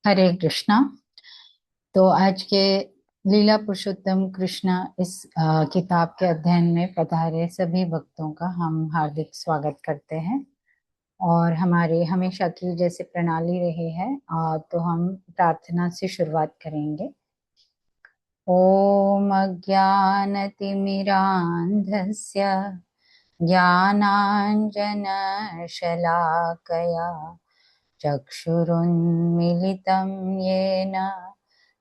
हरे कृष्णा। तो आज के लीला पुरुषोत्तम कृष्ण इस किताब के अध्ययन में पधारे सभी भक्तों का हम हार्दिक स्वागत करते हैं। और हमारे हमेशा की जैसे प्रणाली रही है, तो हम प्रार्थना से शुरुआत करेंगे। ओम अज्ञानतिमिरान्धस्य ज्ञानाञ्जनशलाकया चक्षुरुन्मिलितं येन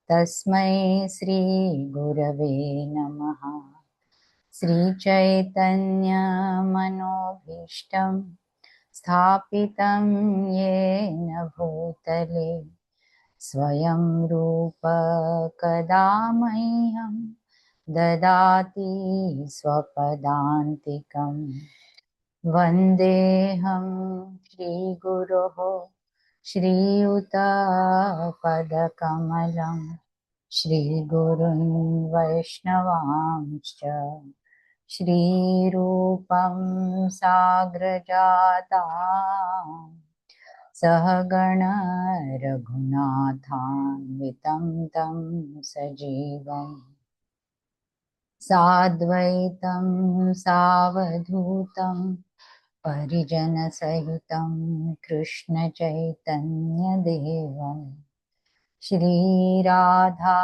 तस्मै श्रीगुरवे नमः। श्रीचैतन्यमनोभीष्टं स्थापितं येन भूतले स्वयं रूप कदा मह्यं ददाति स्वपदान्तिकम्। वन्देऽहं श्रीगुरोः श्रीयुतपदकमलं श्रीगुरुन् वैष्णवांश्च श्रीरूपं साग्रजातां सहगण रघुनाथान्वितं तं सजीवम् साद्वैतं सावधूतं परिजनसहितं कृष्णचैतन्यदेवं श्रीराधा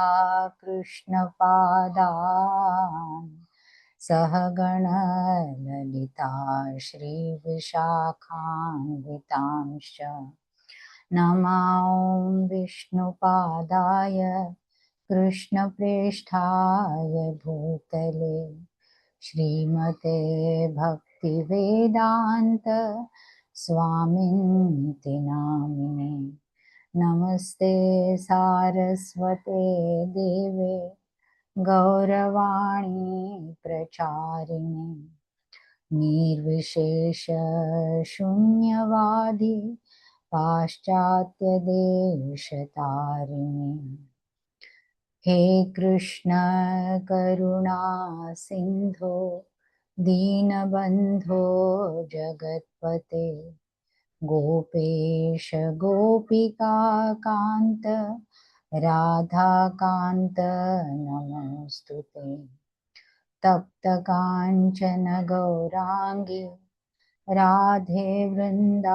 कृष्णपादान् सहगण ललिता श्रीविशाखान्वितांश्च नमां विष्णुपादाय कृष्णप्रेष्ठाय भूतले श्रीमते भक्तिवेदान्त स्वामिन्ति नामिने। नमस्ते सारस्वते देवे गौरवाणी प्रचारिणे निर्विशेष शून्यवादी पाश्चात्यदेशतारिणे। हे कृष्ण करुणा सिंधो दीनबंधो जगत्पते गोपेश गोपिका कांत राधा कांत नमोस्तुते। तप्त कांचन गौरांगी राधे वृंदावनेश्वरी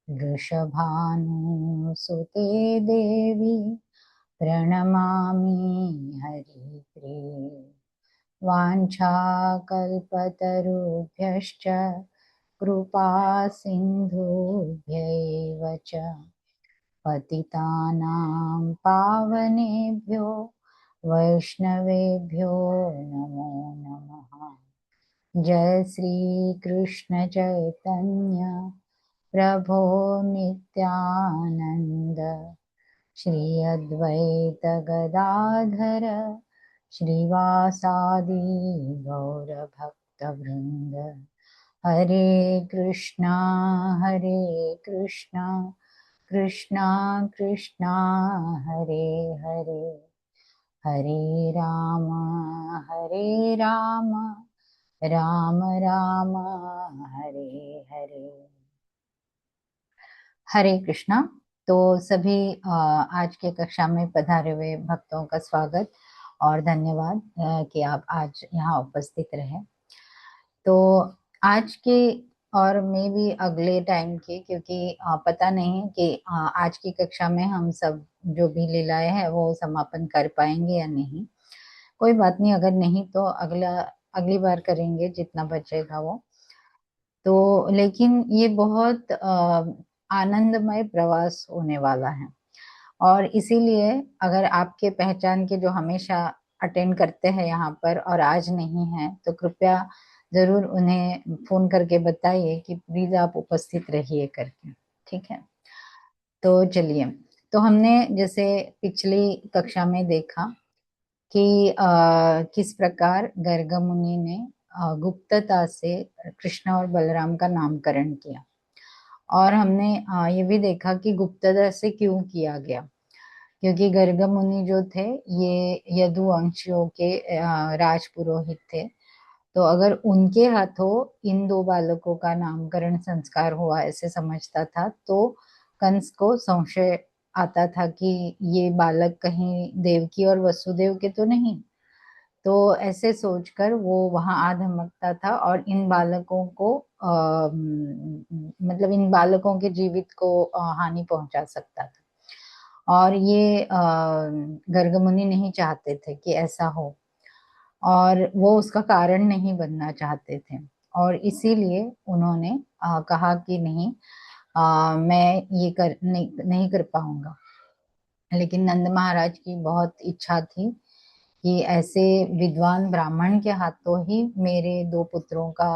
वृषभानुसुते देवी प्रणमामि हरिप्रिये। वाञ्छाकल्पतरुभ्यश्च कृपा सिन्धुभ्यैव च पतितानां पावनेभ्यो वैष्णवेभ्यो नमो नमः। जय श्री कृष्ण चैतन्य प्रभो नित्यानंद श्री अद्वैत गदाधर श्रीवासादि गौरभक्तवृंद। हरे कृष्णा कृष्णा कृष्णा हरे हरे, हरे राम राम राम हरे हरे। हरे कृष्णा। तो सभी आज के कक्षा में पधारे हुए भक्तों का स्वागत और धन्यवाद कि आप आज यहाँ उपस्थित रहे। तो आज के और मे भी अगले टाइम की, क्योंकि पता नहीं कि आज की कक्षा में हम सब जो भी लीलाएं हैं वो समापन कर पाएंगे या नहीं। कोई बात नहीं, अगर नहीं तो अगली बार करेंगे जितना बचेगा वो। तो लेकिन ये बहुत आनंदमय प्रवास होने वाला है, और इसीलिए अगर आपके पहचान के जो हमेशा अटेंड करते हैं यहाँ पर और आज नहीं है, तो कृपया जरूर उन्हें फोन करके बताइए कि प्लीज आप उपस्थित रहिए करके। ठीक है, तो चलिए। तो हमने जैसे पिछली कक्षा में देखा कि किस प्रकार गर्ग मुनि ने गुप्तता से कृष्ण और बलराम का नामकरण किया, और हमने ये भी देखा कि गुप्तता से क्यों किया गया, क्योंकि गर्ग मुनि जो थे ये यदुवंशियों के राजपुरोहित थे। तो अगर उनके हाथों इन दो बालकों का नामकरण संस्कार हुआ ऐसे समझता था, तो कंस को संशय आता था कि ये बालक कहीं देवकी और वसुदेव के तो नहीं। तो ऐसे सोचकर वो वहां आ धमकता था और इन बालकों को मतलब इन बालकों के जीवित को हानि पहुंचा सकता था। और ये गर्ग मुनि नहीं चाहते थे कि ऐसा हो, और वो उसका कारण नहीं बनना चाहते थे। और इसीलिए उन्होंने कहा कि नहीं, मैं ये नहीं कर पाऊंगा। लेकिन नंद महाराज की बहुत इच्छा थी कि ऐसे विद्वान ब्राह्मण के हाथों ही मेरे दो पुत्रों का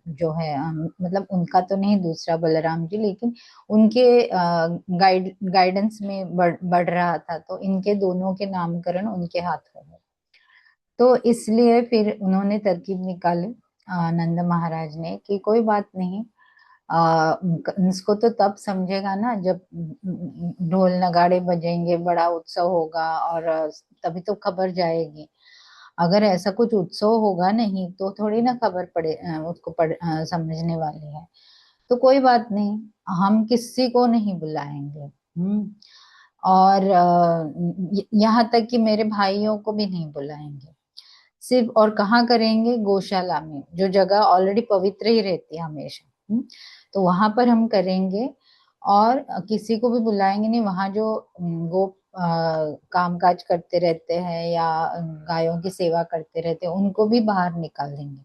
जो है मतलब उनका तो नहीं, दूसरा बलराम जी, लेकिन उनके गाइडेंस में बढ़ रहा था, तो इनके दोनों के नामकरण उनके हाथों में। तो इसलिए फिर उन्होंने तरकीब निकाली, नंद महाराज ने, कि कोई बात नहीं, इसको तो तब समझेगा ना जब ढोल नगाड़े बजेंगे, बड़ा उत्सव होगा, और तभी तो खबर जाएगी। अगर ऐसा कुछ उत्सव होगा नहीं तो थोड़ी ना खबर पड़े, उसको समझने वाली है। तो कोई बात नहीं, हम किसी को नहीं बुलाएंगे। और यहाँ तक कि मेरे भाइयों को भी नहीं बुलाएंगे। सिर्फ, और कहाँ करेंगे? गौशाला में, जो जगह ऑलरेडी पवित्र ही रहती है हमेशा। तो वहां पर हम करेंगे, और किसी को भी बुलाएंगे नहीं। वहां जो गो काम काज करते रहते हैं या गायों की सेवा करते रहते हैं, उनको भी बाहर निकाल देंगे,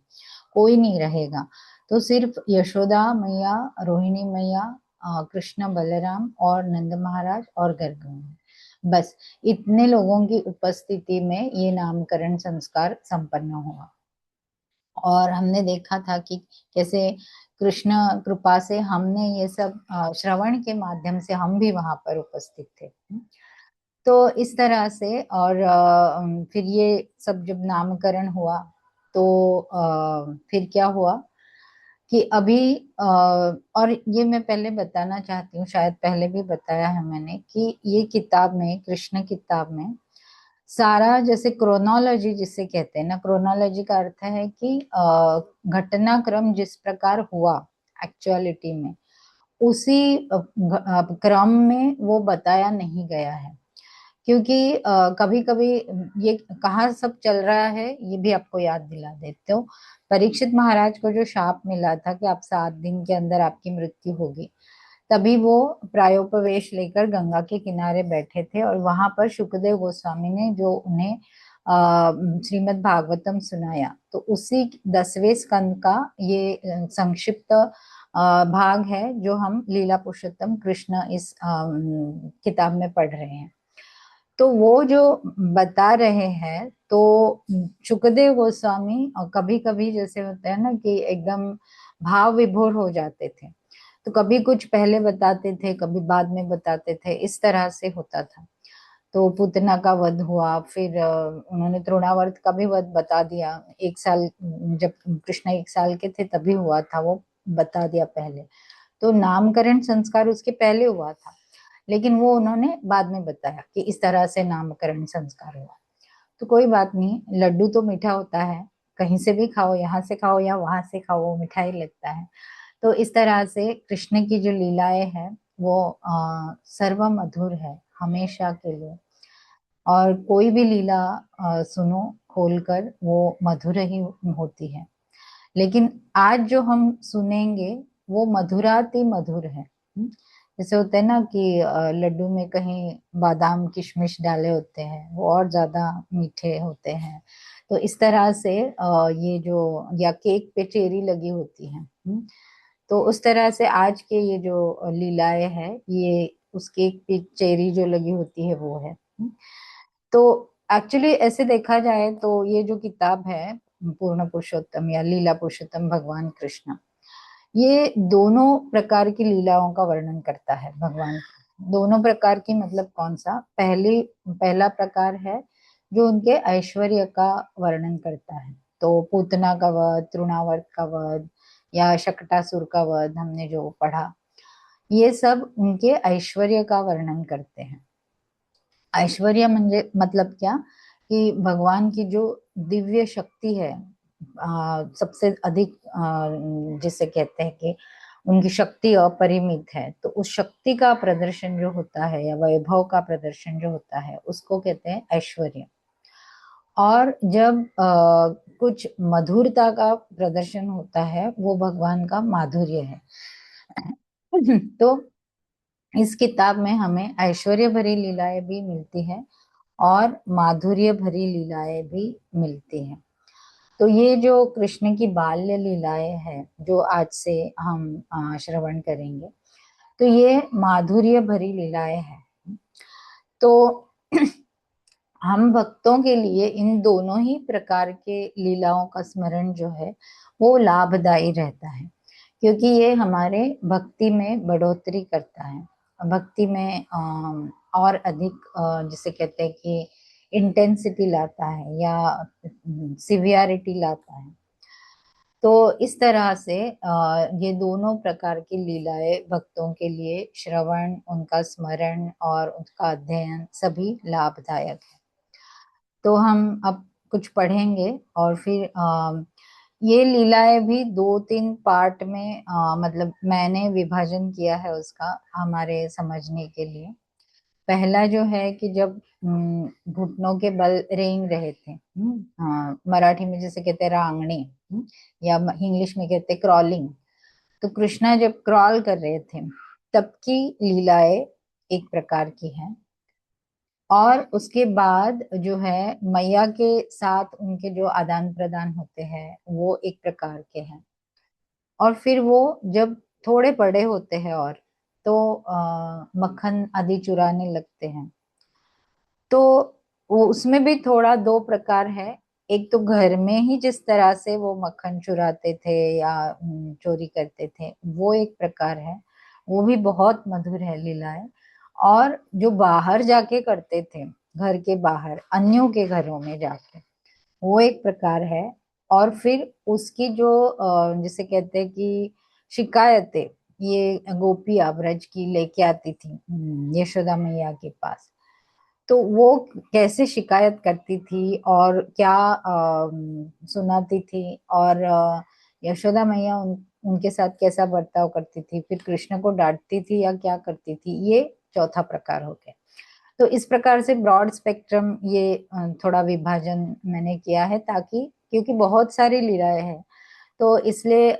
कोई नहीं रहेगा। तो सिर्फ यशोदा मैया, रोहिणी मैया, कृष्ण बलराम और नंद महाराज और गर्ग मुनि, बस इतने लोगों की उपस्थिति में ये नामकरण संस्कार संपन्न हुआ। और हमने देखा था कि कैसे कृष्ण कृपा से हमने ये सब श्रवण के माध्यम से हम भी वहां पर उपस्थित थे। तो इस तरह से, और फिर ये सब जब नामकरण हुआ, तो फिर क्या हुआ कि अभी और ये मैं पहले बताना चाहती हूँ, शायद पहले भी बताया है मैंने, कि ये किताब में, कृष्ण किताब में सारा, जैसे क्रोनोलॉजी जिसे कहते हैं ना, क्रोनोलॉजी का अर्थ है कि घटनाक्रम जिस प्रकार हुआ एक्चुअलिटी में, उसी क्रम में वो बताया नहीं गया है। क्योंकि कभी कभी ये कहाँ सब चल रहा है, ये भी आपको याद दिला देते हो। परीक्षित महाराज को जो शाप मिला था कि आप 7 दिन के अंदर आपकी मृत्यु होगी, तभी वो प्रायोपवेश लेकर गंगा के किनारे बैठे थे, और वहां पर शुकदेव गोस्वामी ने जो उन्हें श्रीमद् भागवतम सुनाया, तो उसी 10वें स्कंद का ये संक्षिप्त भाग है जो हम लीला पुरुषोत्तम कृष्ण इस किताब में पढ़ रहे हैं। तो वो जो बता रहे हैं, तो शुकदेव गोस्वामी कभी कभी जैसे होता है ना कि एकदम भाव विभोर हो जाते थे, तो कभी कुछ पहले बताते थे, कभी बाद में बताते थे, इस तरह से होता था। तो पूतना का वध हुआ, फिर उन्होंने तृणावर्त का भी वध बता दिया। 1 साल, जब कृष्ण 1 साल के थे तभी हुआ था, वो बता दिया पहले। तो नामकरण संस्कार उसके पहले हुआ था, लेकिन वो उन्होंने बाद में बताया कि इस तरह से नामकरण संस्कार हुआ। तो कोई बात नहीं, लड्डू तो मीठा होता है, कहीं से भी खाओ, यहाँ से खाओ या वहां से खाओ, वो मीठा ही लगता है। तो इस तरह से कृष्ण की जो लीलाएं हैं वो सर्व मधुर है हमेशा के लिए। और कोई भी लीला सुनो खोलकर, वो मधुर ही होती है। लेकिन आज जो हम सुनेंगे वो मधुराति मधुर है। जैसे होता है ना कि लड्डू में कहीं बादाम किशमिश डाले होते हैं, वो और ज्यादा मीठे होते हैं। तो इस तरह से ये जो, या केक पे चेरी लगी होती है, तो उस तरह से आज के ये जो लीलाएं हैं, ये उस केक पे चेरी जो लगी होती है वो है। तो एक्चुअली ऐसे देखा जाए तो ये जो किताब है पूर्ण पुरुषोत्तम या लीला पुरुषोत्तम भगवान कृष्ण, ये दोनों प्रकार की लीलाओं का वर्णन करता है भगवान। दोनों प्रकार की मतलब कौन सा? पहला प्रकार है जो उनके ऐश्वर्य का वर्णन करता है। तो पूतना का वध, तृणावर्त का वध, या शकटासुर का वध हमने जो पढ़ा, ये सब उनके ऐश्वर्य का वर्णन करते हैं। ऐश्वर्य म्हणजे मतलब क्या, कि भगवान की जो दिव्य शक्ति है, सबसे अधिक जिसे कहते हैं कि उनकी शक्ति अपरिमित है, तो उस शक्ति का प्रदर्शन जो होता है या वैभव का प्रदर्शन जो होता है उसको कहते हैं ऐश्वर्य। और जब कुछ मधुरता का प्रदर्शन होता है वो भगवान का माधुर्य है। तो इस किताब में हमें ऐश्वर्य भरी लीलाएं भी मिलती है और माधुर्य भरी लीलाएं भी मिलती हैं। तो ये जो कृष्ण की बाल्य लीलाएं हैं जो आज से हम श्रवण करेंगे, तो ये माधुर्य भरी लीलाएं हैं। तो हम भक्तों के लिए इन दोनों ही प्रकार के लीलाओं का स्मरण जो है वो लाभदायी रहता है, क्योंकि ये हमारे भक्ति में बढ़ोतरी करता है, भक्ति में और अधिक जिसे कहते हैं कि इंटेंसिटी लाता है या सिवियरिटी लाता है। तो इस तरह से ये दोनों प्रकार की लीलाएं भक्तों के लिए श्रवण, उनका स्मरण और उनका अध्ययन सभी लाभदायक है। तो हम अब कुछ पढ़ेंगे और फिर ये लीलाएं भी दो तीन पार्ट में मतलब मैंने विभाजन किया है उसका हमारे समझने के लिए। पहला जो है कि जब घुटनों के बल रेंग रहे थे, मराठी में जैसे कहते हैं रांगणे, या इंग्लिश में कहते हैं क्रॉलिंग। तो कृष्णा जब क्रॉल कर रहे थे तब की लीलाएं एक प्रकार की है, और उसके बाद जो है मैया के साथ उनके जो आदान प्रदान होते हैं वो एक प्रकार के हैं। और फिर वो जब थोड़े बड़े होते हैं और तो मक्खन आदि चुराने लगते हैं, तो वो उसमें भी थोड़ा दो प्रकार है। एक तो घर में ही जिस तरह से वो मक्खन चुराते थे या चोरी करते थे वो एक प्रकार है, वो भी बहुत मधुर है लीलाएं। और जो बाहर जाके करते थे, घर के बाहर अन्यों के घरों में जाके, वो एक प्रकार है। और फिर उसकी जो जिसे कहते हैं कि शिकायतें ये गोपियां ब्रज की लेके आती थी यशोदा मैया के पास, तो वो कैसे शिकायत करती थी और क्या सुनाती थी, और यशोदा मैया उनके साथ कैसा बर्ताव करती थी, फिर कृष्ण को डांटती थी या क्या करती थी, ये चौथा प्रकार हो गया। तो इस प्रकार से ब्रॉड स्पेक्ट्रम ये थोड़ा विभाजन मैंने किया है, ताकि क्योंकि बहुत सारी लीलाएं हैं तो इसलिए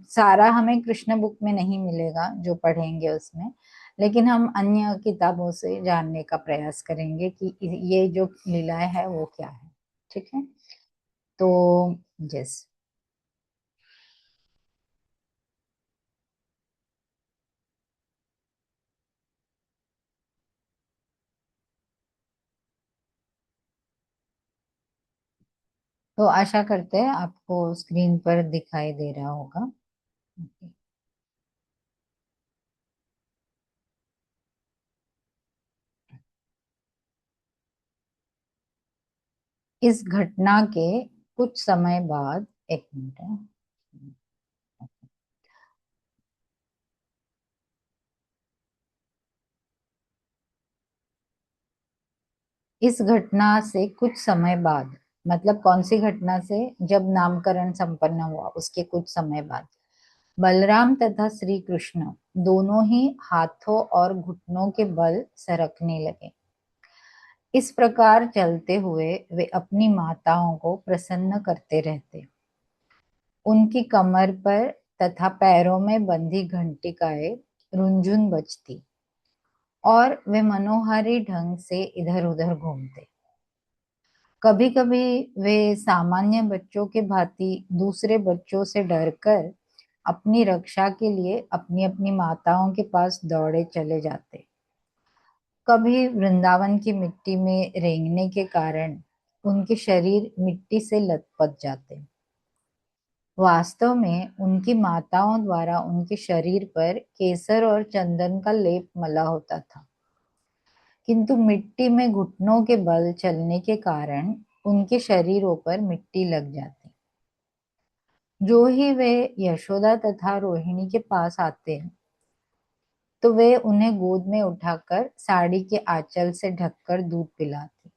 सारा हमें कृष्ण बुक में नहीं मिलेगा जो पढ़ेंगे उसमें, लेकिन हम अन्य किताबों से जानने का प्रयास करेंगे कि ये जो लीलाएं है वो क्या है। ठीक है। तो यस। तो आशा करते हैं आपको स्क्रीन पर दिखाई दे रहा होगा। इस घटना के कुछ समय बाद, एक मिनट है। इस घटना से कुछ समय बाद, मतलब कौन सी घटना से, जब नामकरण संपन्न हुआ उसके कुछ समय बाद बलराम तथा श्री कृष्ण दोनों ही हाथों और घुटनों के बल सरकने लगे। इस प्रकार चलते हुए वे अपनी माताओं को प्रसन्न करते रहते। उनकी कमर पर तथा पैरों में बंधी घंटिकाएं रुंझुन बजती और वे मनोहारी ढंग से इधर उधर घूमते। कभी कभी वे सामान्य बच्चों के भांति दूसरे बच्चों से डरकर अपनी रक्षा के लिए अपनी अपनी माताओं के पास दौड़े चले जाते। कभी वृंदावन की मिट्टी में रेंगने के कारण उनके शरीर मिट्टी से लथपथ जाते। वास्तव में उनकी माताओं द्वारा उनके शरीर पर केसर और चंदन का लेप मला होता था, किंतु मिट्टी में घुटनों के बल चलने के कारण उनके शरीरों पर मिट्टी लग जाती। जो ही वे यशोदा तथा रोहिणी के पास आते तो वे उन्हें गोद में उठाकर साड़ी के आंचल से ढककर दूध पिलाती।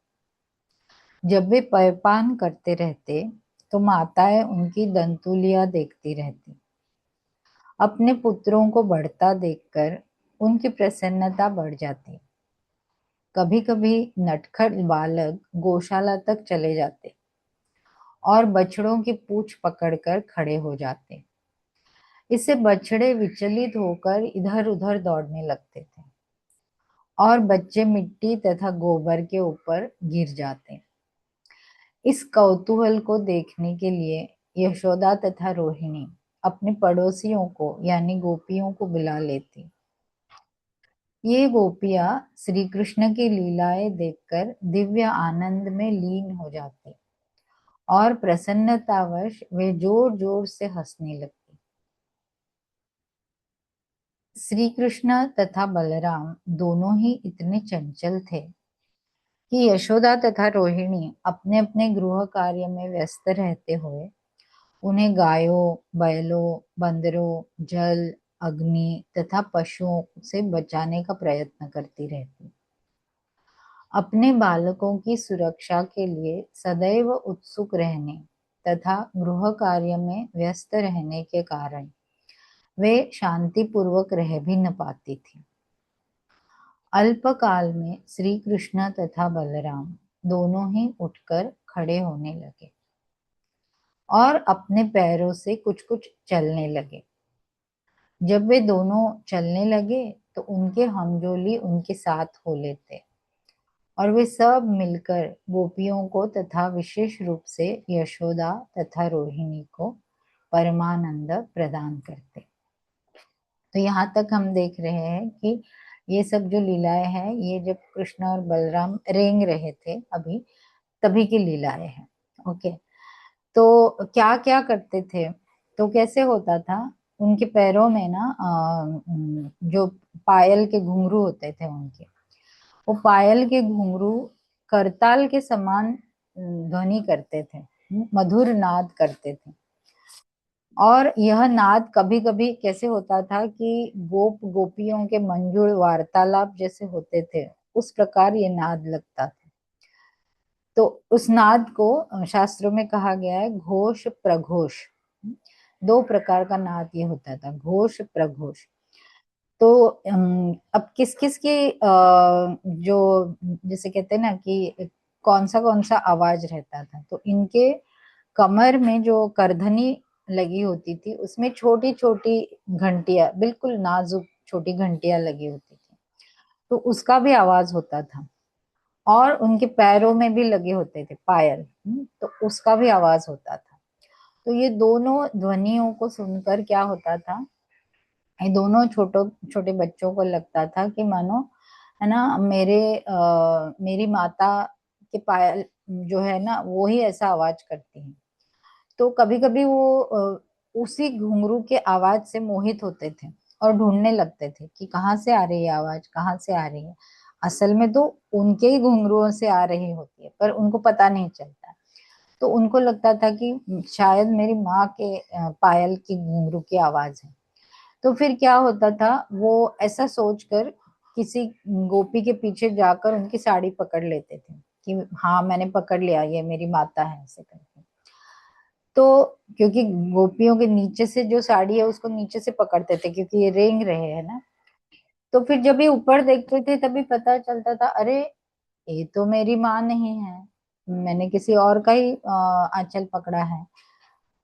जब वे पयपान करते रहते तो माताएं उनकी दंतुलियां देखती रहती। अपने पुत्रों को बढ़ता देखकर उनकी प्रसन्नता बढ़ जाती। कभी कभी नटखट बालक गौशाला तक चले जाते और बछड़ों की पूंछ पकड़कर खड़े हो जाते। इससे बछड़े विचलित होकर इधर उधर दौड़ने लगते थे और बच्चे मिट्टी तथा गोबर के ऊपर गिर जाते। इस कौतूहल को देखने के लिए यशोदा तथा रोहिणी अपने पड़ोसियों को यानी गोपियों को बुला लेती। ये गोपियां श्री कृष्ण की लीलाएं देखकर दिव्य आनंद में लीन हो जाती और प्रसन्नतावश वे जोर जोर से हंसने लगती। श्री कृष्ण तथा बलराम दोनों ही इतने चंचल थे कि यशोदा तथा रोहिणी अपने अपने गृह कार्य में व्यस्त रहते हुए उन्हें गायों, बैलों, बंदरों, जल, अग्नि तथा पशुओं से बचाने का प्रयत्न करती रहती। अपने बालकों की सुरक्षा के लिए सदैव उत्सुक रहने तथा गृह कार्य में व्यस्त रहने के कारण वे शांति पूर्वक रह भी न पाती थी। अल्पकाल में श्री कृष्ण तथा बलराम दोनों ही उठकर खड़े होने लगे और अपने पैरों से कुछ कुछ चलने लगे। जब वे दोनों चलने लगे तो उनके हमजोली उनके साथ हो लेते और वे सब मिलकर गोपियों को तथा विशेष रूप से यशोदा तथा रोहिणी को परमानंद प्रदान करते। तो यहाँ तक हम देख रहे हैं कि ये सब जो लीलाएं हैं ये जब कृष्ण और बलराम रेंग रहे थे अभी तभी की लीलाएं हैं। ओके, तो क्या क्या करते थे, तो कैसे होता था, उनके पैरों में ना जो पायल के घुंघरू होते थे उनके, वो पायल के घुंघरू करताल के समान ध्वनि करते थे, मधुर नाद करते थे। और यह नाद कभी कभी कैसे होता था कि गोपियों के मंजुल वार्तालाप जैसे होते थे उस प्रकार ये नाद लगता था। तो उस नाद को शास्त्रों में कहा गया है घोष प्रघोष। दो प्रकार का नाद ये होता था, घोष प्रघोष। तो अब किस किस की जो जैसे कहते हैं ना कि कौन सा आवाज रहता था, तो इनके कमर में जो करधनी लगी होती थी उसमें छोटी छोटी घंटियां, बिल्कुल नाजुक छोटी घंटियां लगी होती थी, तो उसका भी आवाज होता था। और उनके पैरों में भी लगे होते थे पायल, तो उसका भी आवाज होता था। तो ये दोनों ध्वनियों को सुनकर क्या होता था, ये दोनों छोटो छोटे बच्चों को लगता था कि मानो है ना मेरी माता के पायल जो है ना वो ही ऐसा आवाज करती है। तो कभी कभी वो उसी घुंघरू के आवाज से मोहित होते थे और ढूंढने लगते थे कि कहाँ से आ रही है आवाज, कहाँ से आ रही है। असल में तो उनके ही घुंघरुओं से आ रही होती है पर उनको पता नहीं चलता। तो उनको लगता था कि शायद मेरी माँ के पायल की घुंघरू की आवाज है। तो फिर क्या होता था, वो ऐसा सोचकर किसी गोपी के पीछे जाकर उनकी साड़ी पकड़ लेते थे कि हाँ मैंने पकड़ लिया, ये मेरी माता है ऐसे करके। तो क्योंकि गोपियों के नीचे से जो साड़ी है उसको नीचे से पकड़ते थे क्योंकि ये रेंग रहे हैं ना। तो फिर जब ये ऊपर देखते थे तभी पता चलता था, अरे ये तो मेरी माँ नहीं है, मैंने किसी और का ही आंचल पकड़ा है।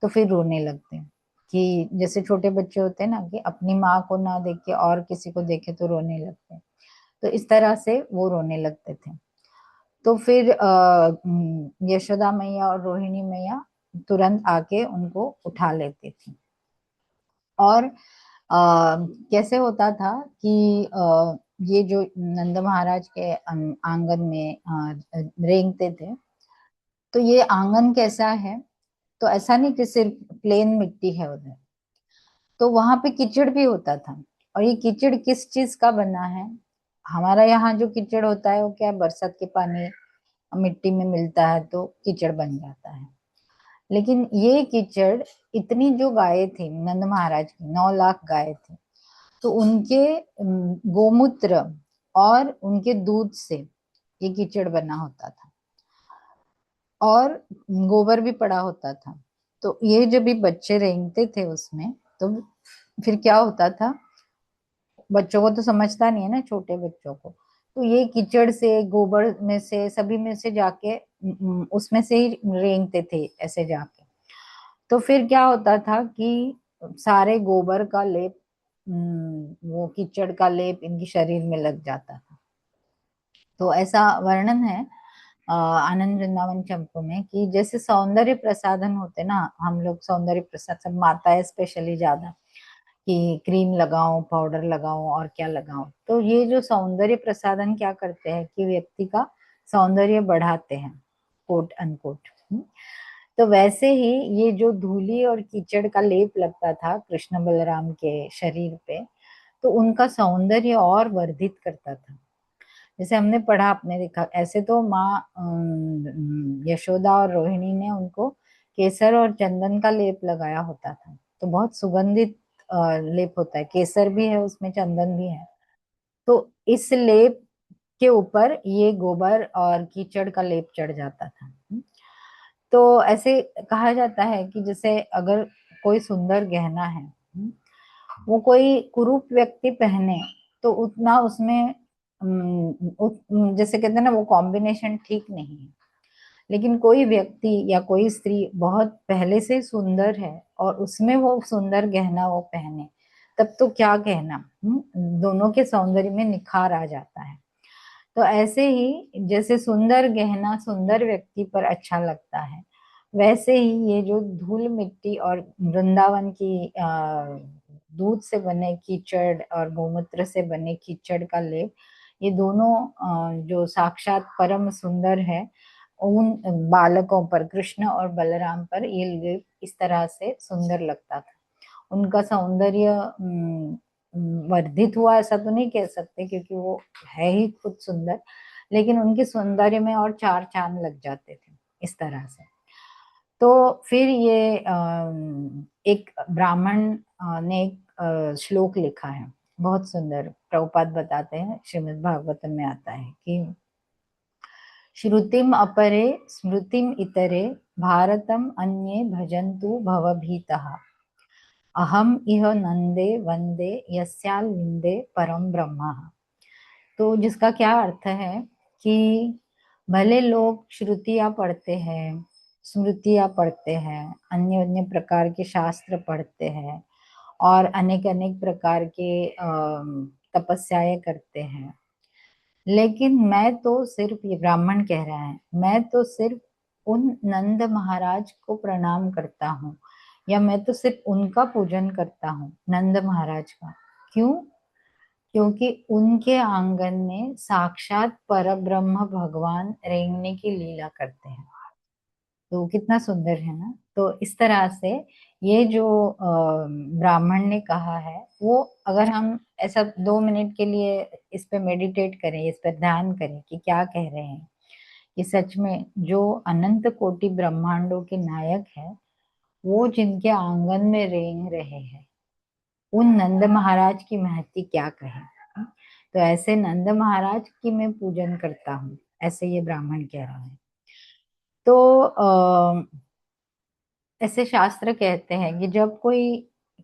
तो फिर रोने लगते हैं कि जैसे छोटे बच्चे होते हैं ना कि अपनी माँ को ना देख के और किसी को देखे तो रोने लगते हैं, तो इस तरह से वो रोने लगते थे। तो फिर यशोदा मैया और रोहिणी मैया तुरंत आके उनको उठा लेती थी। और कैसे होता था कि ये जो नंद महाराज के आंगन में रेंगते थे, तो ये आंगन कैसा है, तो ऐसा नहीं कि सिर्फ प्लेन मिट्टी है उधर, तो वहां पे कीचड़ भी होता था। और ये कीचड़ किस चीज का बना है, हमारा यहाँ जो कीचड़ होता है वो क्या है, बरसात के पानी मिट्टी में मिलता है तो कीचड़ बन जाता है। लेकिन ये कीचड़, इतनी जो गायें थी नंद महाराज की 9 लाख गायें थी, तो उनके गोमूत्र और उनके दूध से ये कीचड़ बना होता था और गोबर भी पड़ा होता था। तो ये जब भी बच्चे रेंगते थे उसमें, तो फिर क्या होता था, बच्चों को तो समझता नहीं है ना, छोटे बच्चों को, तो ये कीचड़ से, गोबर में से, सभी में से जाके उसमें से ही रेंगते थे ऐसे जाके। तो फिर क्या होता था कि सारे गोबर का लेप, वो कीचड़ का लेप इनकी शरीर में लग जाता था। तो ऐसा वर्णन है आनंद वृंदावन चंपू में कि जैसे सौंदर्य प्रसाधन होते ना, हम लोग सौंदर्य प्रसाद, सब माताएं स्पेशली ज्यादा, कि क्रीम लगाओ, पाउडर लगाओ और क्या लगाओ, तो ये जो सौंदर्य प्रसाधन क्या करते हैं कि व्यक्ति का सौंदर्य बढ़ाते हैं, कोट अनकोट। तो वैसे ही ये जो धूली और कीचड़ का लेप लगता था कृष्ण बलराम के शरीर पे, तो उनका सौंदर्य और वर्धित करता था। जैसे हमने पढ़ा, आपने देखा, ऐसे तो माँ यशोदा और रोहिणी ने उनको केसर और चंदन का लेप लगाया होता था, तो बहुत सुगंधित लेप होता है, केसर भी है उसमें, चंदन भी है। तो इस लेप के ऊपर ये गोबर और कीचड़ का लेप चढ़ जाता था। तो ऐसे कहा जाता है कि जैसे अगर कोई सुंदर गहना है, वो कोई कुरूप व्यक्ति पहने, तो उतना उसमें जैसे कहते हैं ना, वो कॉम्बिनेशन ठीक नहीं है। लेकिन कोई व्यक्ति या कोई स्त्री बहुत पहले से सुंदर है और उसमें वो सुंदर गहना वो पहने, तब तो क्या कहना, दोनों के सौंदर्य में निखार आ जाता है। तो ऐसे ही जैसे सुंदर गहना सुंदर व्यक्ति पर अच्छा लगता है, वैसे ही ये जो धूल मिट्टी और वृंदावन की दूध से बने कीचड़ और गोमूत्र से बने कीचड़ का लेप, ये दोनों जो साक्षात परम सुंदर है, उन बालकों पर, कृष्ण और बलराम पर ये लेप इस तरह से सुंदर लगता था। उनका सौंदर्य वर्धित हुआ ऐसा तो नहीं कह सकते, क्योंकि वो है ही खुद सुंदर, लेकिन उनके सौंदर्य में और चार चांद लग जाते थे इस तरह से। तो फिर ये एक ब्राह्मण ने एक श्लोक लिखा है, बहुत सुंदर, प्रभुपाद बताते हैं, श्रीमद् भागवतम में आता है कि श्रुतिम अपरे स्मृतिम इतरे भारतम अन्ये भजन्तु भवभीतः अहम इह नंदे वंदे यस्याल विंदे परम ब्रह्म। तो जिसका क्या अर्थ है कि भले लोग श्रुतियां पढ़ते हैं, स्मृतियां पढ़ते हैं, अन्य अन्य प्रकार के शास्त्र पढ़ते हैं और अनेक अनेक प्रकार के तपस्याएं करते हैं, लेकिन मैं तो सिर्फ, ये ब्राह्मण कह रहा है, मैं तो सिर्फ उन नंद महाराज को प्रणाम करता हूँ, या मैं तो सिर्फ उनका पूजन करता हूँ, नंद महाराज का। क्यों? क्योंकि उनके आंगन में साक्षात परब्रह्म भगवान रेंगने की लीला करते हैं। तो कितना सुंदर है ना। तो इस तरह से ये जो ब्राह्मण ने कहा है, वो अगर हम ऐसा 2 मिनट के लिए इस पे मेडिटेट करें, इस पर ध्यान करें कि क्या कह रहे हैं, कि सच में जो अनंत कोटि ब्रह्मांडों के नायक है, वो जिनके आंगन में रेंग रहे हैं, उन नंद महाराज की महती क्या कहे। तो ऐसे नंद महाराज की मैं पूजन करता हूँ, ऐसे ये ब्राह्मण कह रहा है। तो ऐसे शास्त्र कहते हैं कि जब कोई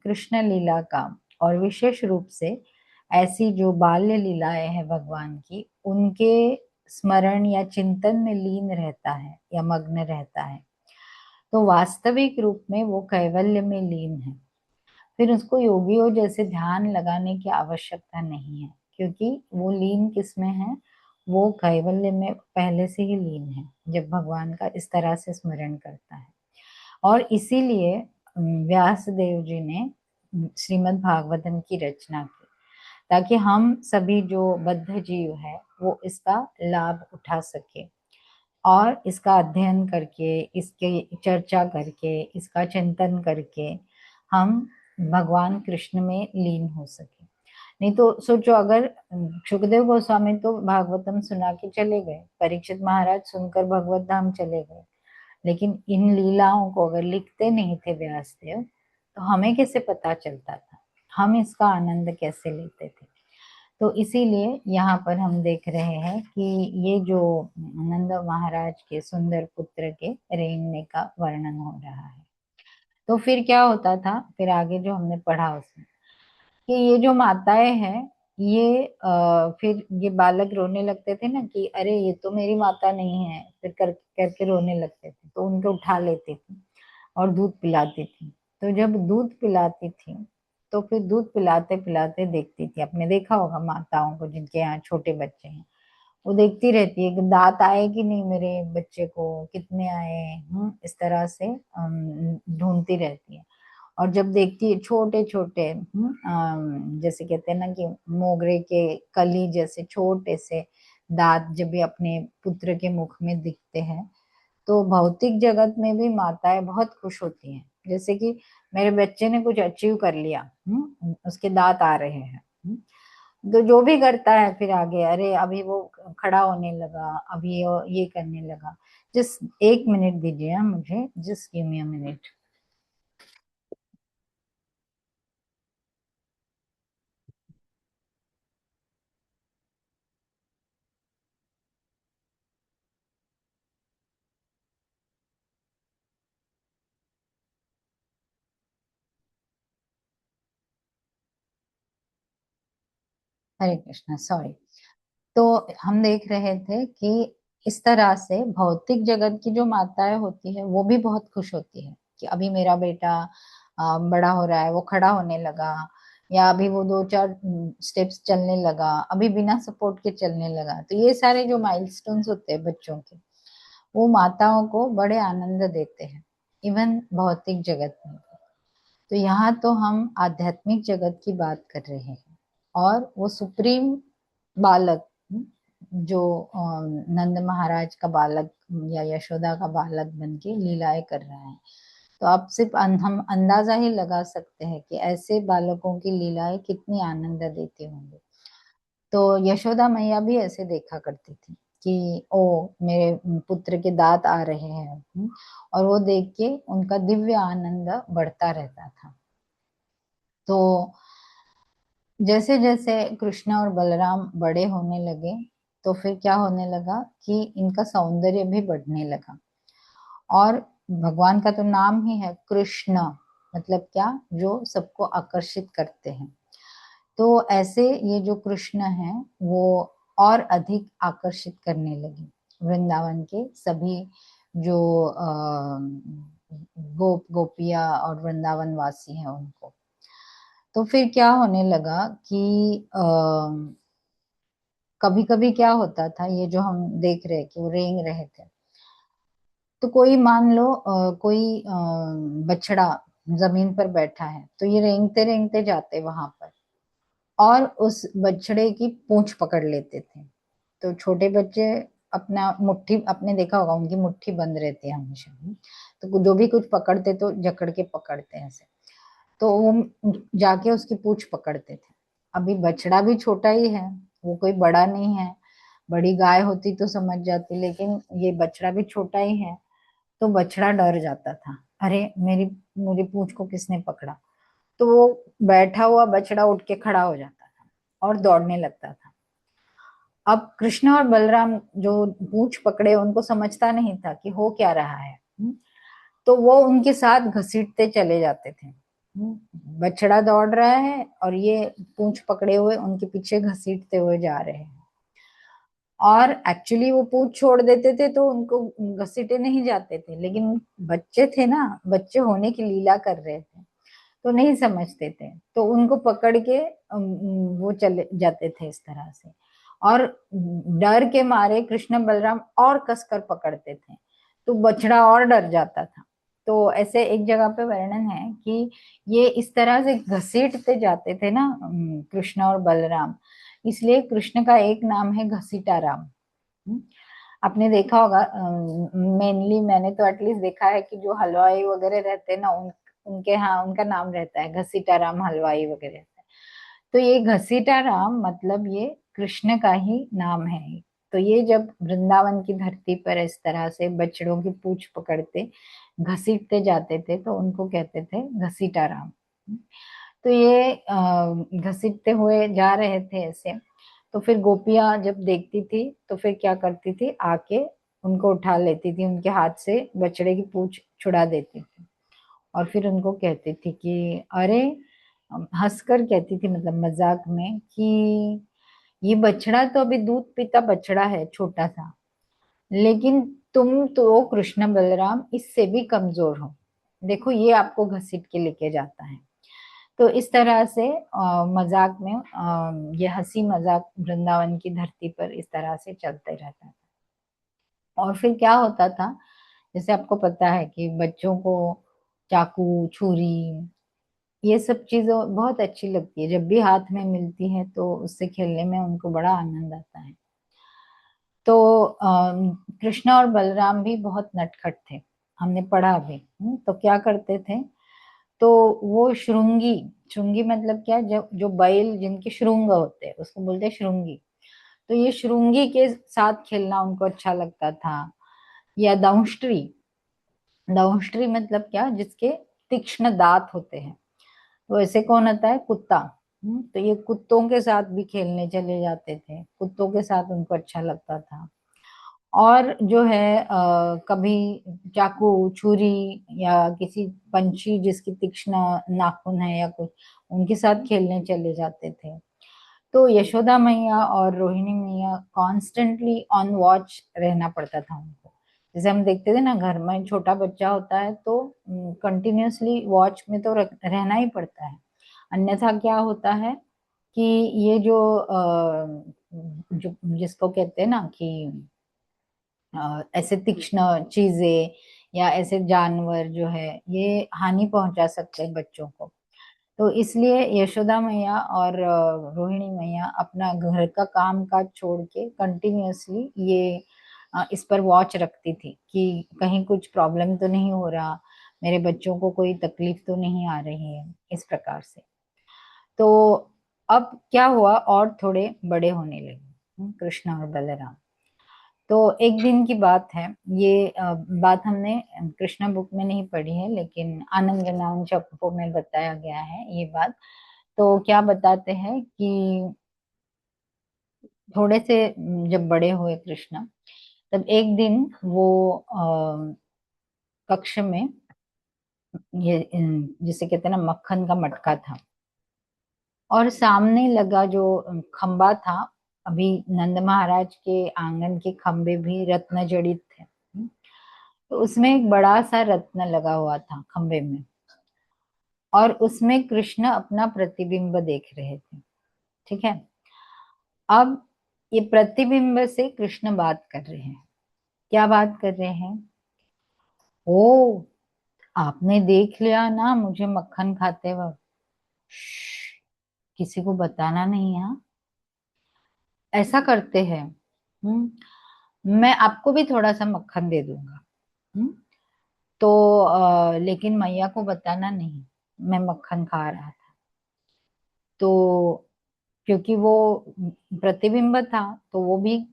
कृष्ण लीला का, और विशेष रूप से ऐसी जो बाल्य लीलाएं हैं भगवान की, उनके स्मरण या चिंतन में लीन रहता है या मग्न रहता है, तो वास्तविक रूप में वो कैवल्य में लीन है। फिर उसको योगियों जैसे ध्यान लगाने की आवश्यकता नहीं है, क्योंकि वो लीन किसमें है, वो कैवल्य में पहले से ही लीन है, जब भगवान का इस तरह से स्मरण करता है। और इसीलिए व्यास देव जी ने श्रीमद् भागवतम की रचना की, ताकि हम सभी जो बद्ध जीव है वो इसका लाभ उठा सके, और इसका अध्ययन करके, इसकी चर्चा करके, इसका चिंतन करके हम भगवान कृष्ण में लीन हो सके। नहीं तो सोचो, अगर सुखदेव गोस्वामी तो भागवतम सुना के चले गए, परीक्षित महाराज सुनकर भगवत धाम चले गए, लेकिन इन लीलाओं को अगर लिखते नहीं थे व्यासदेव, तो हमें कैसे पता चलता था, हम इसका आनंद कैसे लेते थे। तो इसीलिए यहाँ पर हम देख रहे हैं कि ये जो नंद महाराज के सुंदर पुत्र के रेंगने का वर्णन हो रहा है। तो फिर क्या होता था, फिर आगे जो हमने पढ़ा उसमें, कि ये जो माताएं हैं, ये फिर ये बालक रोने लगते थे ना कि अरे ये तो मेरी माता नहीं है, फिर कर करके रोने लगते थे, तो उनको उठा लेती थी और दूध पिलाती थी। तो जब दूध पिलाती थी, तो फिर दूध पिलाते पिलाते देखती थी, आपने देखा होगा माताओं को जिनके यहाँ छोटे बच्चे हैं, वो देखती रहती है कि दांत आए कि नहीं मेरे बच्चे को, कितने आए। इस तरह से ढूंढती रहती है। और जब देखती है छोटे छोटे, जैसे कहते हैं ना कि मोगरे के कली जैसे छोटे से दांत जब भी अपने पुत्र के मुख में दिखते हैं, तो भौतिक जगत में भी माताएं बहुत खुश होती हैं। जैसे कि मेरे बच्चे ने कुछ अचीव कर लिया, उसके दांत आ रहे हैं। तो जो भी करता है फिर आगे, अरे अभी वो खड़ा होने लगा, अभी ये करने लगा। जस्ट 1 मिनट दीजिए, मुझे just give me a minute. Hare Krishna, sorry. तो हम देख रहे थे कि इस तरह से भौतिक जगत की जो माताएं होती है वो भी बहुत खुश होती है कि अभी मेरा बेटा बड़ा हो रहा है, वो खड़ा होने लगा, या अभी वो 2-4 स्टेप्स चलने लगा, अभी बिना सपोर्ट के चलने लगा। तो ये सारे जो माइलस्टोन्स होते हैं बच्चों के, वो माताओं को बड़े आनंद देते हैं, इवन भौतिक जगत में। तो यहाँ तो हम आध्यात्मिक जगत की बात कर रहे हैं, और वो सुप्रीम बालक, जो नंद महाराज का बालक या यशोदा का बालक बन के लीलाएं कर रहा है। तो आप सिर्फ हम अंदाजा ही लगा सकते हैं कि ऐसे बालकों की लीलाएं कितनी आनंद देती होंगी। तो यशोदा मैया भी ऐसे देखा करती थी कि ओ मेरे पुत्र के दांत आ रहे हैं, और वो देख के उनका दिव्य आनंद बढ़ता रहता था। तो जैसे जैसे कृष्ण और बलराम बड़े होने लगे, तो फिर क्या होने लगा कि इनका सौंदर्य भी बढ़ने लगा। और भगवान का तो नाम ही है कृष्ण, मतलब क्या, जो सबको आकर्षित करते हैं। तो ऐसे ये जो कृष्ण है वो और अधिक आकर्षित करने लगे वृंदावन के सभी जो गोप गोपिया और वृंदावन वासी हैं उनको। तो फिर क्या होने लगा कि कभी कभी क्या होता था, ये जो हम देख रहे कि वो रेंग रहे थे, तो कोई मान लो कोई बछड़ा जमीन पर बैठा है, तो ये रेंगते रेंगते जाते वहां पर और उस बछड़े की पूंछ पकड़ लेते थे। तो छोटे बच्चे अपना मुट्ठी, आपने देखा होगा उनकी मुट्ठी बंद रहती है हमेशा, तो जो भी कुछ पकड़ते तो जकड़ के पकड़ते हैं ऐसे। तो वो जाके उसकी पूंछ पकड़ते थे। अभी बछड़ा भी छोटा ही है, वो कोई बड़ा नहीं है। बड़ी गाय होती तो समझ जाती, लेकिन ये बछड़ा भी छोटा ही है। तो बछड़ा डर जाता था, अरे मेरी मेरी पूंछ को किसने पकड़ा। तो वो बैठा हुआ बछड़ा उठ के खड़ा हो जाता था और दौड़ने लगता था। अब कृष्ण और बलराम जो पूंछ पकड़े, उनको समझता नहीं था कि हो क्या रहा है। तो वो उनके साथ घसीटते चले जाते थे। बछड़ा दौड़ रहा है और ये पूंछ पकड़े हुए उनके पीछे घसीटते हुए जा रहे हैं। और एक्चुअली वो पूंछ छोड़ देते थे तो उनको घसीटे नहीं जाते थे, लेकिन बच्चे थे ना, बच्चे होने की लीला कर रहे थे, तो नहीं समझते थे, तो उनको पकड़ के वो चले जाते थे इस तरह से। और डर के मारे कृष्ण बलराम और कसकर पकड़ते थे, तो बछड़ा और डर जाता था। तो ऐसे एक जगह पे वर्णन है कि ये इस तरह से घसीटते जाते थे ना, कृष्ण और बलराम, इसलिए कृष्ण का एक नाम है घसीटा राम। हम्म, आपने देखा होगा, मेनली मैंने तो एटलीस्ट देखा है कि जो हलवाई वगैरह रहते हैं ना, उनके यहाँ उनका नाम रहता है घसीटा राम हलवाई वगैरह। तो ये घसीटा राम मतलब ये कृष्ण का ही नाम है। तो ये जब वृंदावन की धरती पर इस तरह से बछड़ों की पूंछ पकड़ते घसीटते जाते थे, तो उनको कहते थे घसीटा राम। तो ये घसीटते हुए जा रहे थे ऐसे। तो फिर गोपियां जब देखती थी तो फिर क्या करती थी, आके उनको उठा लेती थी, उनके हाथ से बछड़े की पूंछ छुड़ा देती थी, और फिर उनको कहती थी कि अरे हंसकर कहती थी, मतलब मजाक में, कि ये बछड़ा तो अभी दूध पीता बछड़ा है, छोटा सा, लेकिन तुम तो कृष्ण बलराम इससे भी कमजोर हो। देखो ये आपको घसीट के लेके जाता है। तो इस तरह से मजाक में ये हंसी मजाक वृंदावन की धरती पर इस तरह से चलते रहता था। और फिर क्या होता था, जैसे आपको पता है कि बच्चों को चाकू छुरी ये सब चीजें बहुत अच्छी लगती है, जब भी हाथ में मिलती है तो उससे खेलने में उनको बड़ा आनंद आता है। तो कृष्ण और बलराम भी बहुत नटखट थे, हमने पढ़ा भी। तो क्या करते थे, तो वो श्रृंगी, श्रृंगी मतलब क्या, जो जो बैल जिनके श्रृंग होते हैं उसको बोलते हैं श्रृंगी। तो ये श्रृंगी के साथ खेलना उनको अच्छा लगता था। या दंष्ट्री, दंष्ट्री मतलब क्या, जिसके तीक्ष्ण दांत होते हैं, तो ऐसे कौन होता है, कुत्ता। तो ये कुत्तों के साथ भी खेलने चले जाते थे, कुत्तों के साथ उनको अच्छा लगता था। और जो है कभी चाकू छुरी या किसी पंछी जिसकी तीक्ष्ण नाखून है या कुछ, उनके साथ खेलने चले जाते थे। तो यशोदा मैया और रोहिणी मैया कॉन्स्टेंटली ऑन वॉच रहना पड़ता था उनको। जैसे हम देखते थे ना, घर में छोटा बच्चा होता है तो कंटिन्यूअसली वॉच में तो रहना ही पड़ता है। अन्यथा क्या होता है कि ये जो जो जिसको कहते हैं ना कि ऐसे तीक्ष्ण चीजें या ऐसे जानवर जो है ये हानि पहुंचा सकते हैं बच्चों को। तो इसलिए यशोदा मैया और रोहिणी मैया अपना घर का काम काज छोड़ के कंटिन्यूअसली ये इस पर वॉच रखती थी कि कहीं कुछ प्रॉब्लम तो नहीं हो रहा, मेरे बच्चों को कोई तकलीफ तो नहीं आ रही है, इस प्रकार से। तो अब क्या हुआ, और थोड़े बड़े होने लगे कृष्ण और बलराम। तो एक दिन की बात है, ये बात हमने कृष्णा बुक में नहीं पढ़ी है, लेकिन आनंद वृंदावन चौपाई में बताया गया है ये बात। तो क्या बताते हैं कि थोड़े से जब बड़े हुए कृष्णा, तब एक दिन वो कक्ष में, ये जिसे कहते हैं ना मक्खन का मटका था, और सामने लगा जो खंबा था, अभी नंद महाराज के आंगन के खंबे भी रत्न जड़ित थे। तो उसमें एक बड़ा सा रत्न लगा हुआ था खंबे में, और उसमें कृष्ण अपना प्रतिबिंब देख रहे थे। ठीक है। अब ये प्रतिबिंब से कृष्ण बात कर रहे हैं। क्या बात कर रहे हैं, ओ आपने देख लिया ना मुझे मक्खन खाते वक्त, श्श्श, किसी को बताना नहीं है हाँ? ऐसा करते हैं। मैं आपको भी थोड़ा सा मक्खन दे दूंगा। हम्म तो लेकिन मैया को बताना नहीं, मैं मक्खन खा रहा था। तो क्योंकि वो प्रतिबिंब था, तो वो भी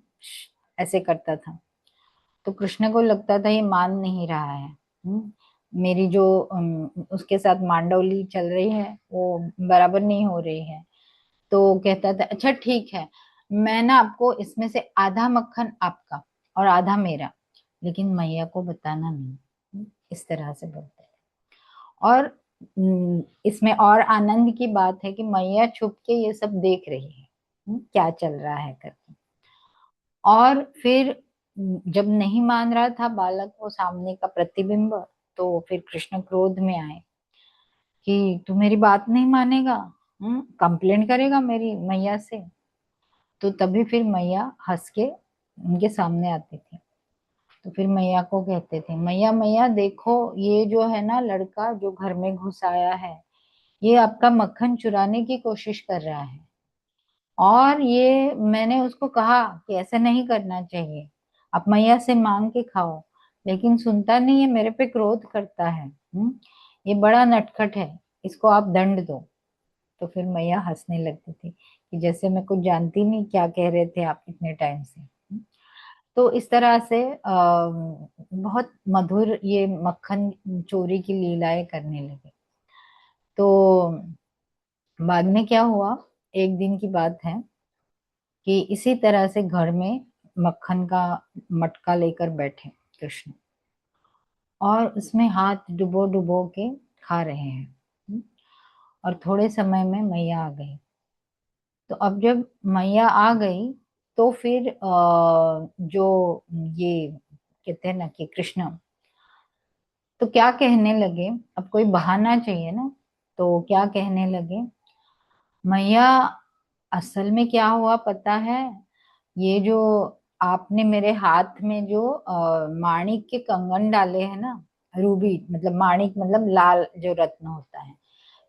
ऐसे करता था। तो कृष्ण को लगता था ये मान नहीं रहा है। मेरी जो उसके साथ मांडवली चल रही है वो बराबर नहीं हो रही है। तो कहता था अच्छा ठीक है, मैं ना आपको इसमें से आधा मक्खन आपका और आधा मेरा, लेकिन मैया को बताना नहीं। इस तरह से बोलते हैं। और इसमें और आनंद की बात है कि मैया छुप के ये सब देख रही है, क्या चल रहा है करके। और फिर जब नहीं मान रहा था बालक वो सामने का प्रतिबिंब, तो फिर कृष्ण क्रोध में आए कि तू मेरी बात नहीं मानेगा, कंप्लेंट करेगा मेरी मैया से। तो तभी फिर मैया हंस के उनके सामने आती थी। तो फिर मैया को कहते थे, मैया मैया देखो ये जो है ना लड़का जो घर में घुस आया है, ये आपका मक्खन चुराने की कोशिश कर रहा है। और ये मैंने उसको कहा कि ऐसा नहीं करना चाहिए, आप मैया से मांग के खाओ, लेकिन सुनता नहीं है, मेरे पे क्रोध करता है। ये बड़ा नटखट है, इसको आप दंड दो। तो फिर मैया हंसने लगती थी कि जैसे मैं कुछ जानती नहीं क्या कह रहे थे आप इतने टाइम से। तो इस तरह से बहुत मधुर ये मक्खन चोरी की लीलाएं करने लगे। तो बाद में क्या हुआ, एक दिन की बात है कि इसी तरह से घर में मक्खन का मटका लेकर बैठे कृष्ण, और उसमें हाथ डुबो डुबो के खा रहे हैं। और थोड़े समय में मैया आ गई। तो अब जब मैया आ गई तो फिर जो ये कहते हैं ना कि कृष्ण तो क्या कहने लगे, अब कोई बहाना चाहिए ना, तो क्या कहने लगे, मैया असल में क्या हुआ पता है, ये जो आपने मेरे हाथ में जो माणिक के कंगन डाले हैं ना, रूबी मतलब माणिक मतलब लाल जो रत्न होता है,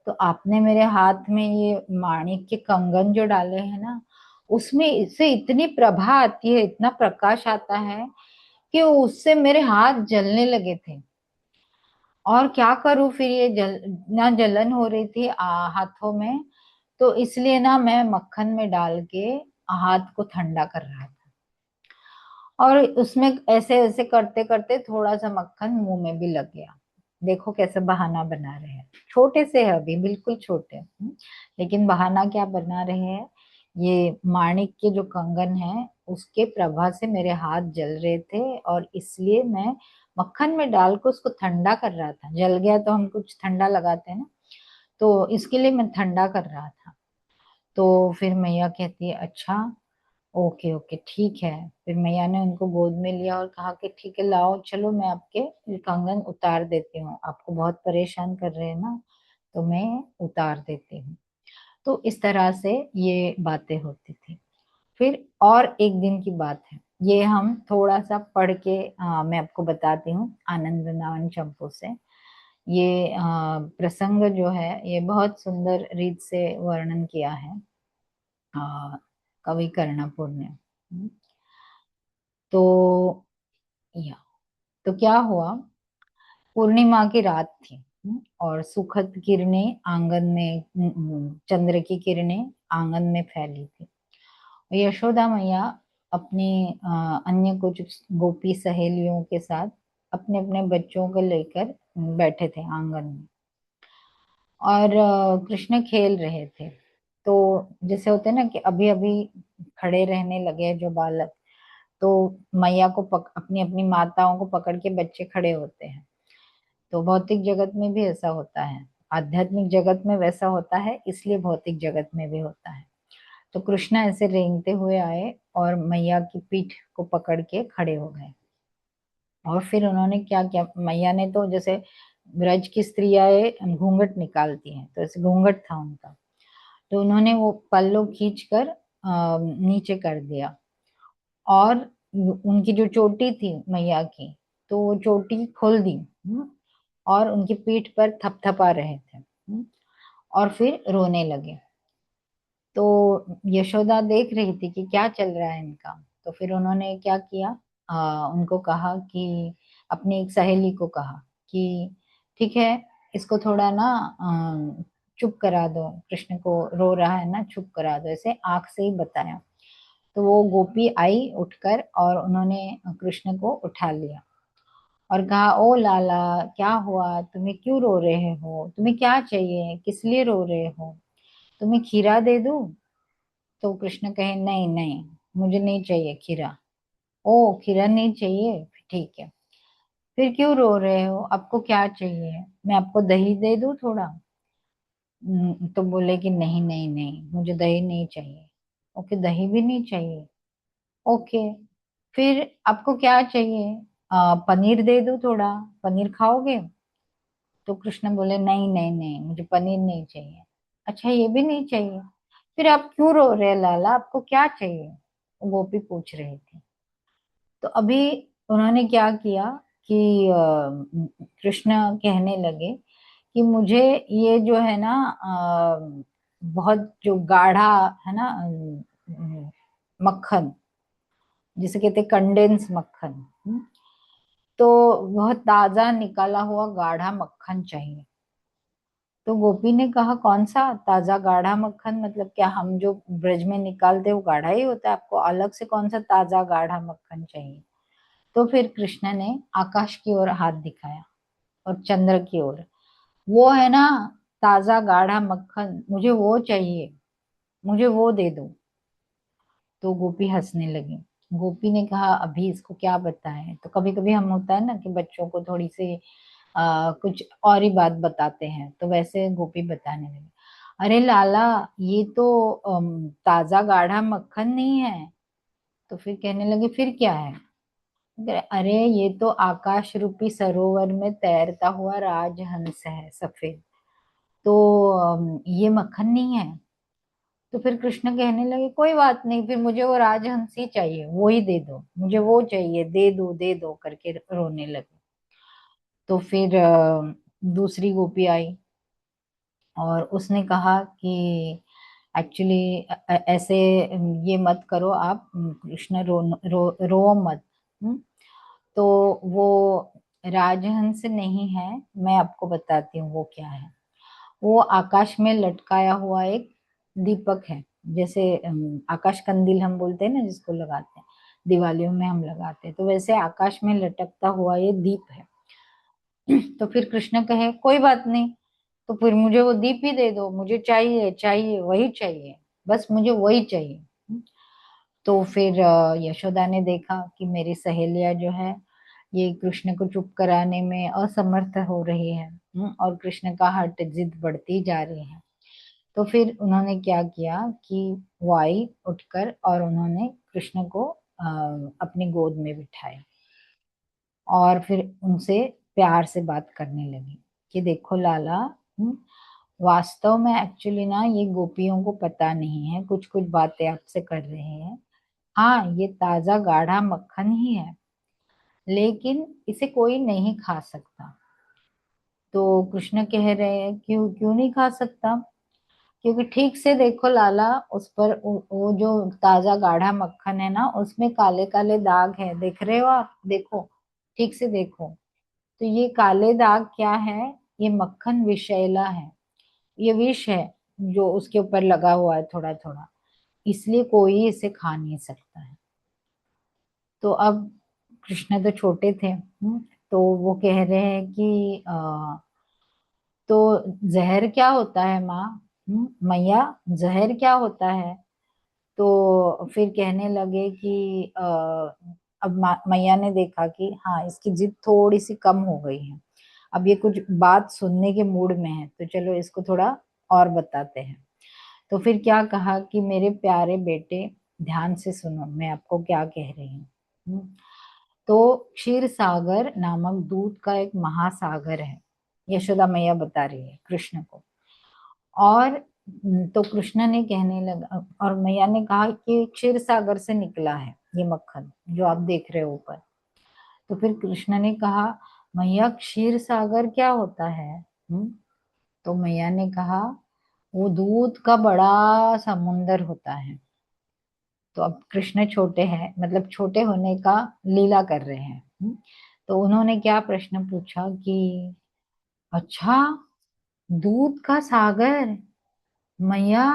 तो आपने मेरे हाथ में ये माणिक के कंगन जो डाले हैं ना, उसमें इससे इतनी प्रभा आती है, इतना प्रकाश आता है कि उससे मेरे हाथ जलने लगे थे। और क्या करूं फिर, ये ना जलन हो रही थी हाथों में, तो इसलिए ना मैं मक्खन में डाल के हाथ को ठंडा कर रहा था। और उसमें ऐसे ऐसे करते करते थोड़ा सा मक्खन मुंह में भी लग गया। देखो कैसे बहाना बना रहे हैं, छोटे से है अभी, बिल्कुल छोटे, लेकिन बहाना क्या बना रहे हैं, ये माणिक के जो कंगन है उसके प्रभा से मेरे हाथ जल रहे थे, और इसलिए मैं मक्खन में डाल के उसको ठंडा कर रहा था। जल गया तो हम कुछ ठंडा लगाते हैं ना, तो इसके लिए मैं ठंडा कर रहा था। तो फिर मैया कहती है अच्छा, ओके ओके ठीक है। फिर मैया ने उनको गोद में लिया और कहा कि ठीक है, लाओ चलो मैं आपके ये कंगन उतार देती हूँ, आपको बहुत परेशान कर रहे हैं ना, तो मैं उतार देती हूँ। तो इस तरह से ये बातें होती थी। फिर और एक दिन की बात है, ये हम थोड़ा सा पढ़ के मैं आपको बताती हूँ आनंद वृंदावन चंपू से। ये प्रसंग जो है ये बहुत सुंदर रीत से वर्णन किया है आ, कवि कर्णपुर ने। तो या तो क्या हुआ, पूर्णिमा की रात थी, और सुखद किरणें आंगन में, चंद्र की किरणें आंगन में फैली थी। यशोदा मैया अपनी अन्य कुछ गोपी सहेलियों के साथ अपने अपने बच्चों को लेकर बैठे थे आंगन में, और कृष्ण खेल रहे थे। तो जैसे होते हैं ना कि अभी अभी खड़े रहने लगे हैं जो बालक, तो मैया को अपनी अपनी माताओं को पकड़ के बच्चे खड़े होते हैं। तो भौतिक जगत में भी ऐसा होता है, आध्यात्मिक जगत में वैसा होता है, इसलिए भौतिक जगत में भी होता है। तो कृष्णा ऐसे रेंगते हुए आए और मैया की पीठ को पकड़ के खड़े हो गए। और फिर उन्होंने क्या किया, मैया ने तो जैसे ब्रज की स्त्रियां घूंघट निकालती हैं, तो ऐसे घूंघट था उनका, तो उन्होंने वो पल्लू खींच कर नीचे कर दिया। और उनकी जो चोटी थी मैया की, तो वो चोटी खोल दी, और उनकी पीठ पर थपथपा रहे थे, और फिर रोने लगे। तो यशोदा देख रही थी कि क्या चल रहा है इनका। तो फिर उन्होंने क्या किया, उनको कहा कि अपनी एक सहेली को कहा कि ठीक है, इसको थोड़ा ना चुप करा दो, कृष्ण को रो रहा है ना, चुप करा दो, ऐसे आंख से ही बताया। तो वो गोपी आई उठकर और उन्होंने कृष्ण को उठा लिया और कहा, ओ लाला क्या हुआ, तुम्हें क्यों रो रहे हो, तुम्हें क्या चाहिए, किस लिए रो रहे हो, तुम्हें खीरा दे दूं। तो कृष्ण कहे, नहीं नहीं, मुझे नहीं चाहिए खीरा। ओ खीरा नहीं चाहिए, ठीक है, फिर क्यों रो रहे हो, आपको क्या चाहिए, मैं आपको दही दे दूं थोड़ा। तो बोले कि नहीं नहीं नहीं, मुझे दही नहीं चाहिए। ओके, दही भी नहीं चाहिए, ओके, फिर आपको क्या चाहिए, पनीर दे दूं थोड़ा, पनीर खाओगे। तो कृष्ण बोले, नहीं नहीं नहीं, मुझे पनीर नहीं चाहिए। अच्छा ये भी नहीं चाहिए, फिर आप क्यों रो रहे हैं लाला, आपको क्या चाहिए, वो गोपी पूछ रही थी। तो अभी उन्होंने क्या किया कि कृष्ण कहने लगे कि मुझे ये जो है ना बहुत जो गाढ़ा है ना, मक्खन जिसे कहते कंडेंस मक्खन, तो बहुत ताजा निकाला हुआ गाढ़ा मक्खन चाहिए। तो गोपी ने कहा, कौन सा ताजा गाढ़ा मक्खन, मतलब क्या हम जो ब्रज में निकालते हैं वो गाढ़ा ही होता है, आपको अलग से कौन सा ताजा गाढ़ा मक्खन चाहिए। तो फिर कृष्ण ने आकाश की ओर हाथ दिखाया और चंद्र की ओर, वो है ना ताजा गाढ़ा मक्खन, मुझे वो चाहिए, मुझे वो दे दो। तो गोपी हंसने लगी। गोपी ने कहा, अभी इसको क्या बताएं, तो कभी कभी हम होता है ना कि बच्चों को थोड़ी सी कुछ और ही बात बताते हैं, तो वैसे गोपी बताने लगी। अरे लाला, ये तो ताजा गाढ़ा मक्खन नहीं है। तो फिर कहने लगे फिर क्या है? अरे ये तो आकाश रूपी सरोवर में तैरता हुआ राजहंस है, सफेद। तो ये मक्खन नहीं है। तो फिर कृष्ण कहने लगे कोई बात नहीं, फिर मुझे वो राजहंस ही चाहिए, वो ही दे दो, मुझे वो चाहिए, दे दो करके रोने लगे। तो फिर दूसरी गोपी आई और उसने कहा कि एक्चुअली ऐसे ये मत करो आप, कृष्ण रो मत। हम्म, तो वो राजहंस नहीं है, मैं आपको बताती हूँ वो क्या है। वो आकाश में लटकाया हुआ एक दीपक है। जैसे आकाश कंदील हम बोलते हैं ना, जिसको लगाते हैं दिवालियों में हम लगाते हैं, तो वैसे आकाश में लटकता हुआ ये दीप है। तो फिर कृष्ण कहे कोई बात नहीं, तो फिर मुझे वो दीप ही दे दो, मुझे चाहिए चाहिए वही चाहिए, बस मुझे वही चाहिए। तो फिर यशोदा ने देखा कि मेरी सहेलियां जो है ये कृष्ण को चुप कराने में असमर्थ हो रही है। और कृष्ण का हट जिद बढ़ती जा रही है। तो फिर उन्होंने क्या किया कि वो आई उठकर और उन्होंने कृष्ण को अपनी गोद में बिठाया और फिर उनसे प्यार से बात करने लगी कि देखो लाला, वास्तव में एक्चुअली ना ये गोपियों को पता नहीं है, कुछ कुछ बातें आपसे कर रहे हैं। हाँ, ये ताजा गाढ़ा मक्खन ही है, लेकिन इसे कोई नहीं खा सकता। तो कृष्ण कह रहे हैं क्यों क्यों नहीं खा सकता? क्योंकि ठीक से देखो लाला, उस पर वो जो ताजा गाढ़ा मक्खन है ना, उसमें काले काले दाग है, देख रहे हो आप? देखो, ठीक से देखो। तो ये काले दाग क्या है? ये मक्खन विषैला है, ये विष है जो उसके ऊपर लगा हुआ है थोड़ा थोड़ा, इसलिए कोई इसे खा नहीं सकता है। तो अब कृष्ण तो छोटे थे, तो वो कह रहे हैं कि तो जहर क्या होता है माँ? मैया, जहर क्या होता है? तो फिर कहने लगे कि अब मैया ने देखा कि हाँ, इसकी जिद थोड़ी सी कम हो गई है, अब ये कुछ बात सुनने के मूड में है, तो चलो इसको थोड़ा और बताते हैं। तो फिर क्या कहा कि मेरे प्यारे बेटे, ध्यान से सुनो मैं आपको क्या कह रही हूँ। तो क्षीर सागर नामक दूध का एक महासागर है, यशोदा मैया बता रही है कृष्ण को। और तो कृष्ण ने कहने लगा और मैया ने कहा कि क्षीर सागर से निकला है ये मक्खन जो आप देख रहे हो ऊपर। तो फिर कृष्ण ने कहा मैया, क्षीर सागर क्या होता है? तो मैया ने कहा वो दूध का बड़ा समुंदर होता है। तो अब कृष्ण छोटे हैं, मतलब छोटे होने का लीला कर रहे हैं। तो उन्होंने क्या प्रश्न पूछा कि अच्छा, दूध का सागर, मैया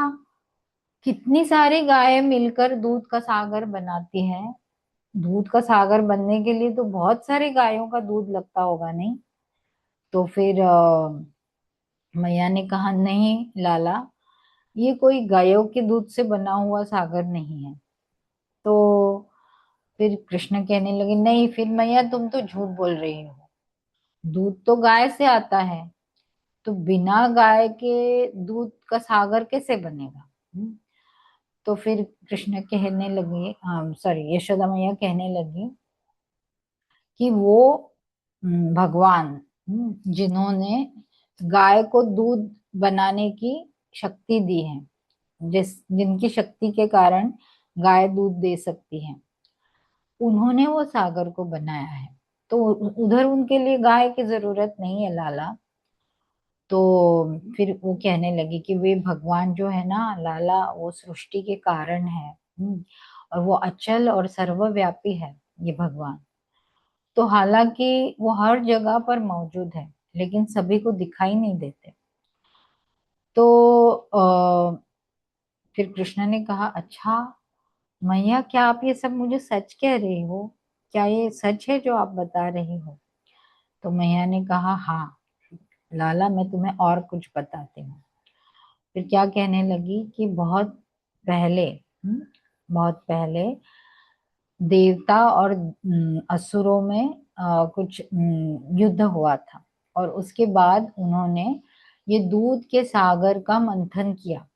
कितनी सारी गायें मिलकर दूध का सागर बनाती हैं? दूध का सागर बनने के लिए तो बहुत सारी गायों का दूध लगता होगा, नहीं? तो फिर मैया ने कहा नहीं लाला, ये कोई गायों के दूध से बना हुआ सागर नहीं है। तो फिर कृष्ण कहने लगे नहीं, फिर मैया तुम तो झूठ बोल रही हो, दूध तो गाय से आता है, तो बिना गाय के दूध का सागर कैसे बनेगा? तो फिर कृष्ण कहने लगे, सॉरी, यशोदा मैया कहने लगी कि वो भगवान, जिन्होंने गाय को दूध बनाने की शक्ति दी है, जिनकी शक्ति के कारण गाय दूध दे सकती है, उन्होंने वो सागर को बनाया है। तो उधर उनके लिए गाय की जरूरत नहीं है लाला। तो फिर वो कहने लगी कि वे भगवान जो है ना लाला, वो सृष्टि के कारण है। और वो अचल और सर्वव्यापी है ये भगवान। तो हालांकि वो हर जगह पर मौजूद है, लेकिन सभी को दिखाई नहीं देते। तो फिर कृष्ण ने कहा अच्छा मैया, क्या आप ये सब मुझे सच कह रही हो? क्या ये सच है जो आप बता रही हो? तो मैया ने कहा हाँ लाला, मैं तुम्हें और कुछ बताती हूँ। फिर क्या कहने लगी कि बहुत पहले, बहुत पहले देवता और असुरों में कुछ युद्ध हुआ था, और उसके बाद उन्होंने ये दूध के सागर का मंथन किया,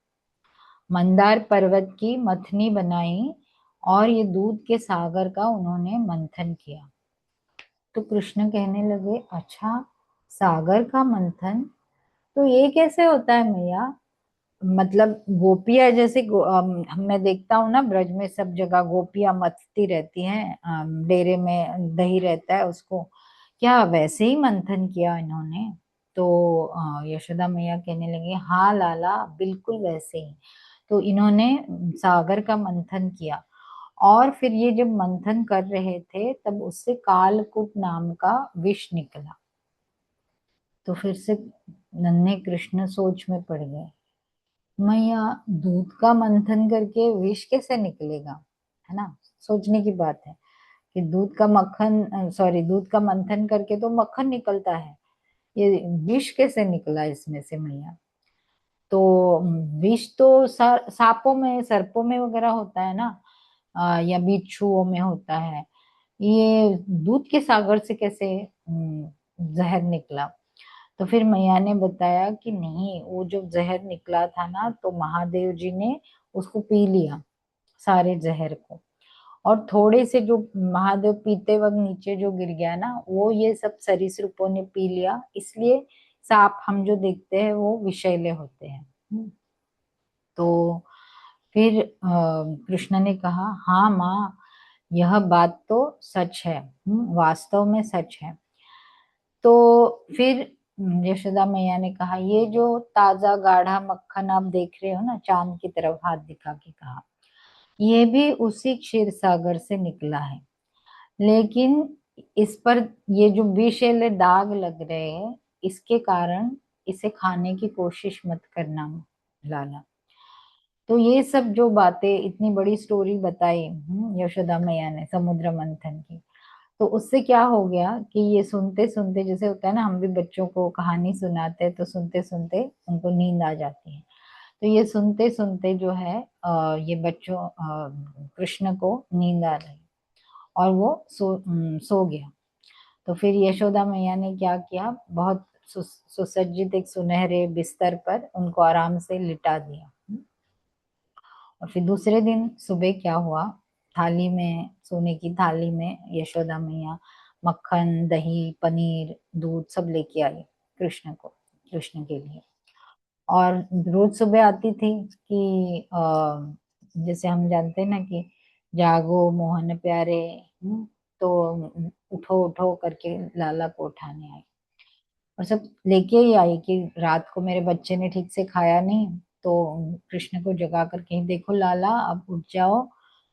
मंदार पर्वत की मथनी बनाई, और ये दूध के सागर का उन्होंने मंथन किया। तो कृष्ण कहने लगे, अच्छा, सागर का मंथन, तो ये कैसे होता है मैया? मतलब गोपियां जैसे मैं देखता हूँ ना ब्रज में सब जगह गोपियां मथती रहती हैं, डेरे में दही रहता है उसको, क्या वैसे ही मंथन किया इन्होंने? तो यशोदा मैया कहने लगी, हाँ लाला, बिल्कुल वैसे ही। तो इन्होंने सागर का मंथन किया, और फिर ये जब मंथन कर रहे थे तब उससे कालकूट नाम का विष निकला। तो फिर से नन्हे कृष्ण सोच में पड़ गए, मैया, दूध का मंथन करके विष कैसे निकलेगा? है ना, सोचने की बात है कि दूध का मक्खन, सॉरी, दूध का मंथन करके तो मक्खन निकलता है, ये विष कैसे निकला इसमें से मैया? तो विष तो सांपों में, सर्पों में वगैरह होता है ना, या बिच्छुओं में होता है, ये दूध के सागर से कैसे जहर निकला? तो फिर मैया ने बताया कि नहीं, वो जो जहर निकला था ना, तो महादेव जी ने उसको पी लिया, सारे जहर को। और थोड़े से जो महादेव पीते वक्त नीचे जो गिर गया ना, वो ये सब सरीसृपों ने पी लिया, इसलिए सांप हम जो देखते हैं वो विषैले होते हैं। तो फिर कृष्ण ने कहा, हाँ माँ, यह बात तो सच है, वास्तव में सच है। तो फिर यशोदा मैया ने कहा, ये जो ताजा गाढ़ा मक्खन आप देख रहे हो ना, चांद की तरफ हाथ दिखा के कहा, ये भी उसी क्षीर सागर से निकला है। लेकिन इस पर ये जो विषैले दाग लग रहे हैं, इसके कारण इसे खाने की कोशिश मत करना लाला। तो ये सब जो बातें, इतनी बड़ी स्टोरी बताई यशोदा मैया ने समुद्र मंथन की, तो उससे क्या हो गया कि ये सुनते सुनते, जैसे होता है ना, हम भी बच्चों को कहानी सुनाते हैं तो सुनते सुनते उनको नींद आ जाती है। तो ये सुनते सुनते जो है ये बच्चों, कृष्ण को नींद आ रही, और वो सो गया। तो फिर यशोदा मैया ने क्या किया, बहुत सुसज्जित एक सुनहरे बिस्तर पर उनको आराम से लिटा दिया। और फिर दूसरे दिन सुबह क्या हुआ, थाली में, सोने की थाली में यशोदा मैया मक्खन, दही, पनीर, दूध सब लेके आई कृष्ण को, कृष्ण के लिए। और रोज सुबह आती थी कि जैसे हम जानते हैं ना कि जागो मोहन प्यारे, तो उठो उठो करके लाला को उठाने आई, और सब लेके ही आई कि रात को मेरे बच्चे ने ठीक से खाया नहीं, तो कृष्ण को जगा करके, देखो लाला, अब उठ जाओ,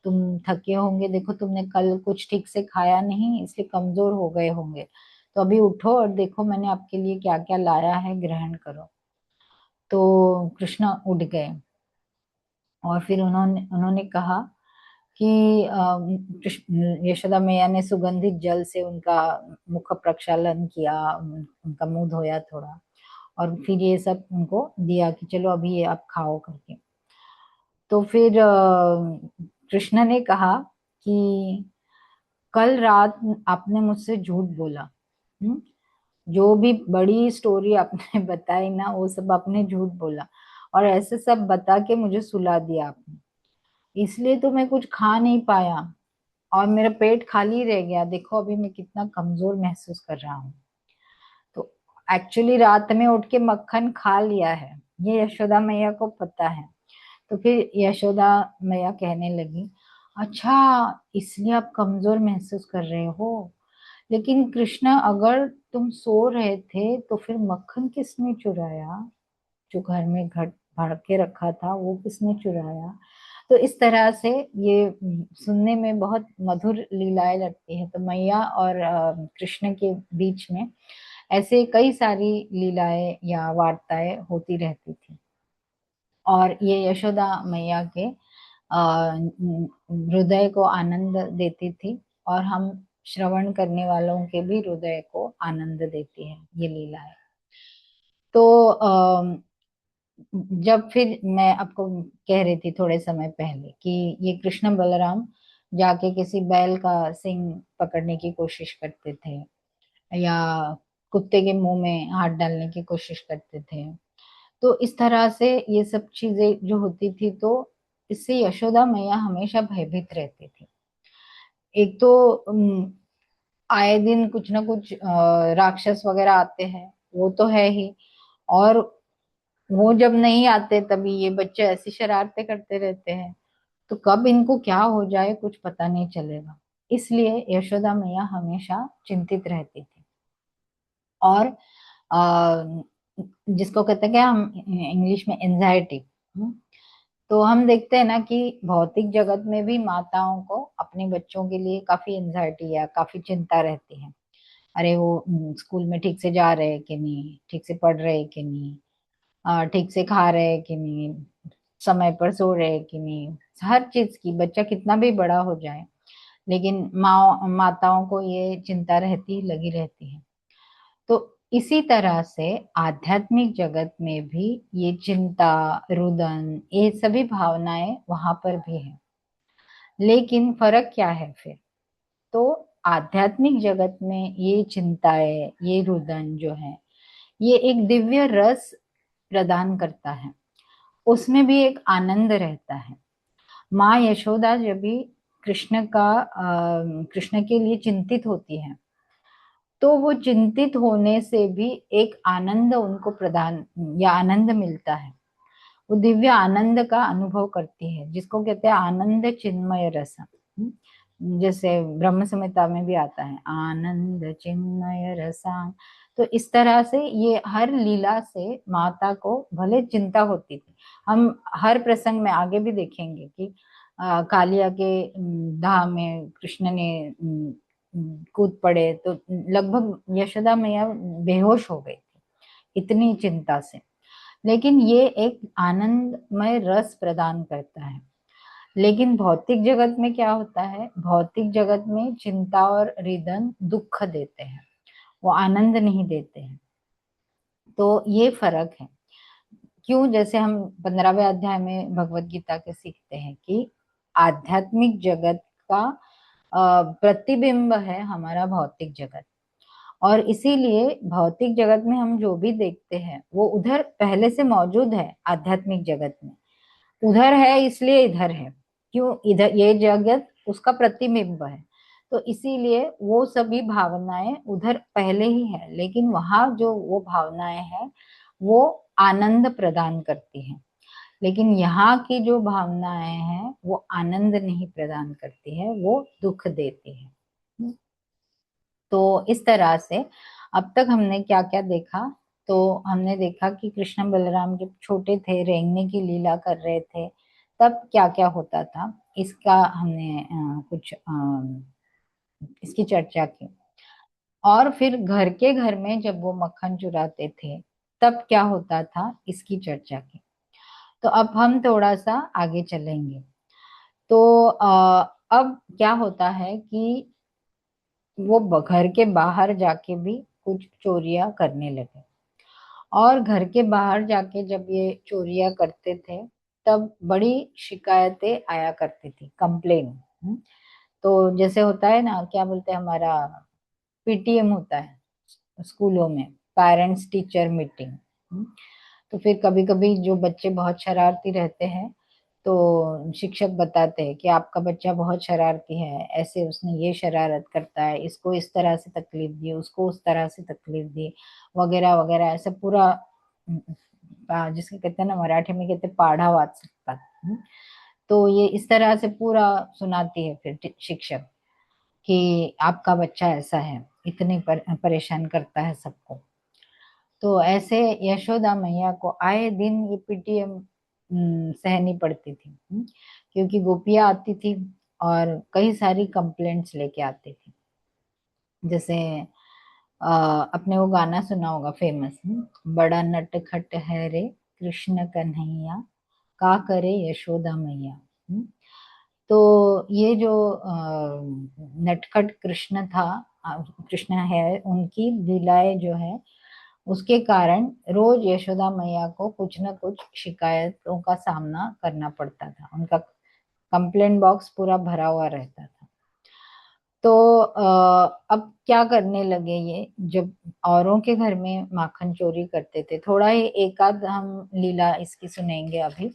तुम थके होंगे, देखो तुमने कल कुछ ठीक से खाया नहीं, इसलिए कमजोर हो गए होंगे, तो अभी उठो और देखो मैंने आपके लिए क्या क्या लाया है, ग्रहण करो। तो कृष्ण उठ गए, और फिर उन्होंने उन्होंने कहा कि यशोदा मैया ने सुगंधित जल से उनका मुख प्रक्षालन किया, उनका मुंह धोया थोड़ा, और फिर ये सब उनको दिया कि चलो अभी ये आप खाओ करके। तो फिर कृष्ण ने कहा कि कल रात आपने मुझसे झूठ बोला, हम्म? जो भी बड़ी स्टोरी आपने बताई ना, वो सब आपने झूठ बोला, और ऐसे सब बता के मुझे सुला दिया आपने, इसलिए तो मैं कुछ खा नहीं पाया, और मेरा पेट खाली रह गया, देखो अभी मैं कितना कमजोर महसूस कर रहा हूँ। तो एक्चुअली रात में उठ के मक्खन खा लिया है, ये यशोदा मैया को पता है। तो फिर यशोदा मैया कहने लगी, अच्छा, इसलिए आप कमजोर महसूस कर रहे हो, लेकिन कृष्णा, अगर तुम सो रहे थे तो फिर मक्खन किसने चुराया? जो घर में घट भर के रखा था वो किसने चुराया? तो इस तरह से ये सुनने में बहुत मधुर लीलाएं लगती है। तो मैया और कृष्ण के बीच में ऐसे कई सारी लीलाएं या वार्ताएं होती रहती थी, और ये यशोदा मैया के हृदय को आनंद देती थी, और हम श्रवण करने वालों के भी हृदय को आनंद देती है ये लीलाएं। तो जब फिर मैं आपको कह रही थी थोड़े समय पहले कि ये कृष्ण बलराम जाके किसी बैल का सिंग पकड़ने की कोशिश करते थे, या कुत्ते के मुंह में हाथ डालने की कोशिश करते थे, तो इस तरह से ये सब चीजें जो होती थी, तो इससे यशोदा मैया हमेशा भयभीत रहती थी। एक तो आए दिन कुछ ना कुछ राक्षस वगैरह आते हैं, वो तो है ही। और वो जब नहीं आते तभी ये बच्चे ऐसी शरारतें करते रहते हैं, तो कब इनको क्या हो जाए कुछ पता नहीं चलेगा। इसलिए यशोदा मैया हमेशा चिंतित रहती थी। और अ, जिसको कहते हैं कि हम इंग्लिश में एंजाइटी। तो हम देखते हैं ना कि भौतिक जगत में भी माताओं को अपने बच्चों के लिए काफी एंजाइटी या काफी चिंता रहती है। अरे वो स्कूल में ठीक से जा रहे हैं कि नहीं, ठीक से पढ़ रहे हैं कि नहीं, ठीक से खा रहे हैं कि नहीं, समय पर सो रहे हैं कि नहीं। हर चीज की, बच्चा कितना भी बड़ा हो जाए, लेकिन माताओं को ये चिंता रहती, लगी रहती है। तो इसी तरह से आध्यात्मिक जगत में भी ये चिंता, रुदन, ये सभी भावनाएं वहां पर भी है। लेकिन फर्क क्या है फिर? तो आध्यात्मिक जगत में ये चिंताएं, ये रुदन जो है, ये एक दिव्य रस प्रदान करता है। उसमें भी एक आनंद रहता है। माँ यशोदा जब भी कृष्ण के लिए चिंतित होती है, तो वो चिंतित होने से भी एक आनंद उनको प्रदान या आनंद मिलता है। वो दिव्य आनंद का अनुभव करती है, जिसको कहते हैं आनंद चिन्मय रस। जैसे ब्रह्म संहिता में भी आता है, आनंद चिन्मय रसान। तो इस तरह से ये हर लीला से माता को भले चिंता होती थी। हम हर प्रसंग में आगे भी देखेंगे कि कालिया के दाह में कृष्ण ने कूद पड़े तो लगभग यशोदा मैया बेहोश हो गई थी, इतनी चिंता से। लेकिन ये एक आनंदमय रस प्रदान करता है। लेकिन भौतिक जगत में क्या होता है? भौतिक जगत में चिंता और रिदन दुख देते हैं, वो आनंद नहीं देते हैं। तो ये फर्क है। क्यों? जैसे हम 15वें अध्याय में भगवत गीता के सीखते हैं कि आध्यात्मिक जगत का प्रतिबिंब है हमारा भौतिक जगत। और इसीलिए भौतिक जगत में हम जो भी देखते हैं वो उधर पहले से मौजूद है। आध्यात्मिक जगत में उधर है, इसलिए इधर है। क्यों? इधर ये जगत उसका प्रतिबिंब है, तो इसीलिए वो सभी भावनाएं उधर पहले ही है। लेकिन वहां जो वो भावनाएं हैं वो आनंद प्रदान करती हैं। लेकिन यहाँ की जो भावनाएं हैं वो आनंद नहीं प्रदान करती है, वो दुख देती है। तो इस तरह से अब तक हमने क्या क्या देखा? तो हमने देखा कि कृष्ण बलराम जब छोटे थे, रेंगने की लीला कर रहे थे, तब क्या क्या होता था, इसका हमने इसकी चर्चा की। और फिर घर के घर में जब वो मक्खन चुराते थे, तब क्या होता था, इसकी चर्चा की। तो अब हम थोड़ा सा आगे चलेंगे। तो अब क्या होता है कि वो घर के बाहर जाके भी कुछ चोरियां करने लगे। और घर के बाहर जाके जब ये चोरियां करते थे, तब बड़ी शिकायतें आया करती थी, कंप्लेन। तो जैसे होता है ना, क्या बोलते हैं, हमारा पीटीएम होता है स्कूलों में, पेरेंट्स टीचर मीटिंग। तो फिर कभी कभी जो बच्चे बहुत शरारती रहते हैं, तो शिक्षक बताते हैं कि आपका बच्चा बहुत शरारती है, ऐसे उसने ये शरारत करता है, इसको इस तरह से तकलीफ दी, उसको उस तरह से तकलीफ दी, वगैरह वगैरह। ऐसा पूरा जिसके कहते हैं ना, मराठी में कहते हैं पाढ़ा वाचतात। तो ये इस तरह से पूरा सुनाती है फिर शिक्षक कि आपका बच्चा ऐसा है, इतने परेशान करता है सबको। तो ऐसे यशोदा मैया को आए दिन ये पीटीएम सहनी पड़ती थी। क्योंकि गोपियां आती थी और कई सारी कंप्लेंट्स लेके आती थी। जैसे अपने वो गाना सुना होगा फेमस, बड़ा नटखट है रे कृष्ण कन्हैया, का करे यशोदा मैया। तो ये जो नटखट कृष्ण था, कृष्ण है, उनकी लीलाएं जो है, उसके कारण रोज यशोदा मैया को कुछ न कुछ शिकायतों का सामना करना पड़ता था। उनका कंप्लेंट बॉक्स पूरा भरा हुआ रहता था। तो अब क्या करने लगे ये, जब औरों के घर में माखन चोरी करते थे। थोड़ा ही एक आध हम लीला इसकी सुनेंगे अभी,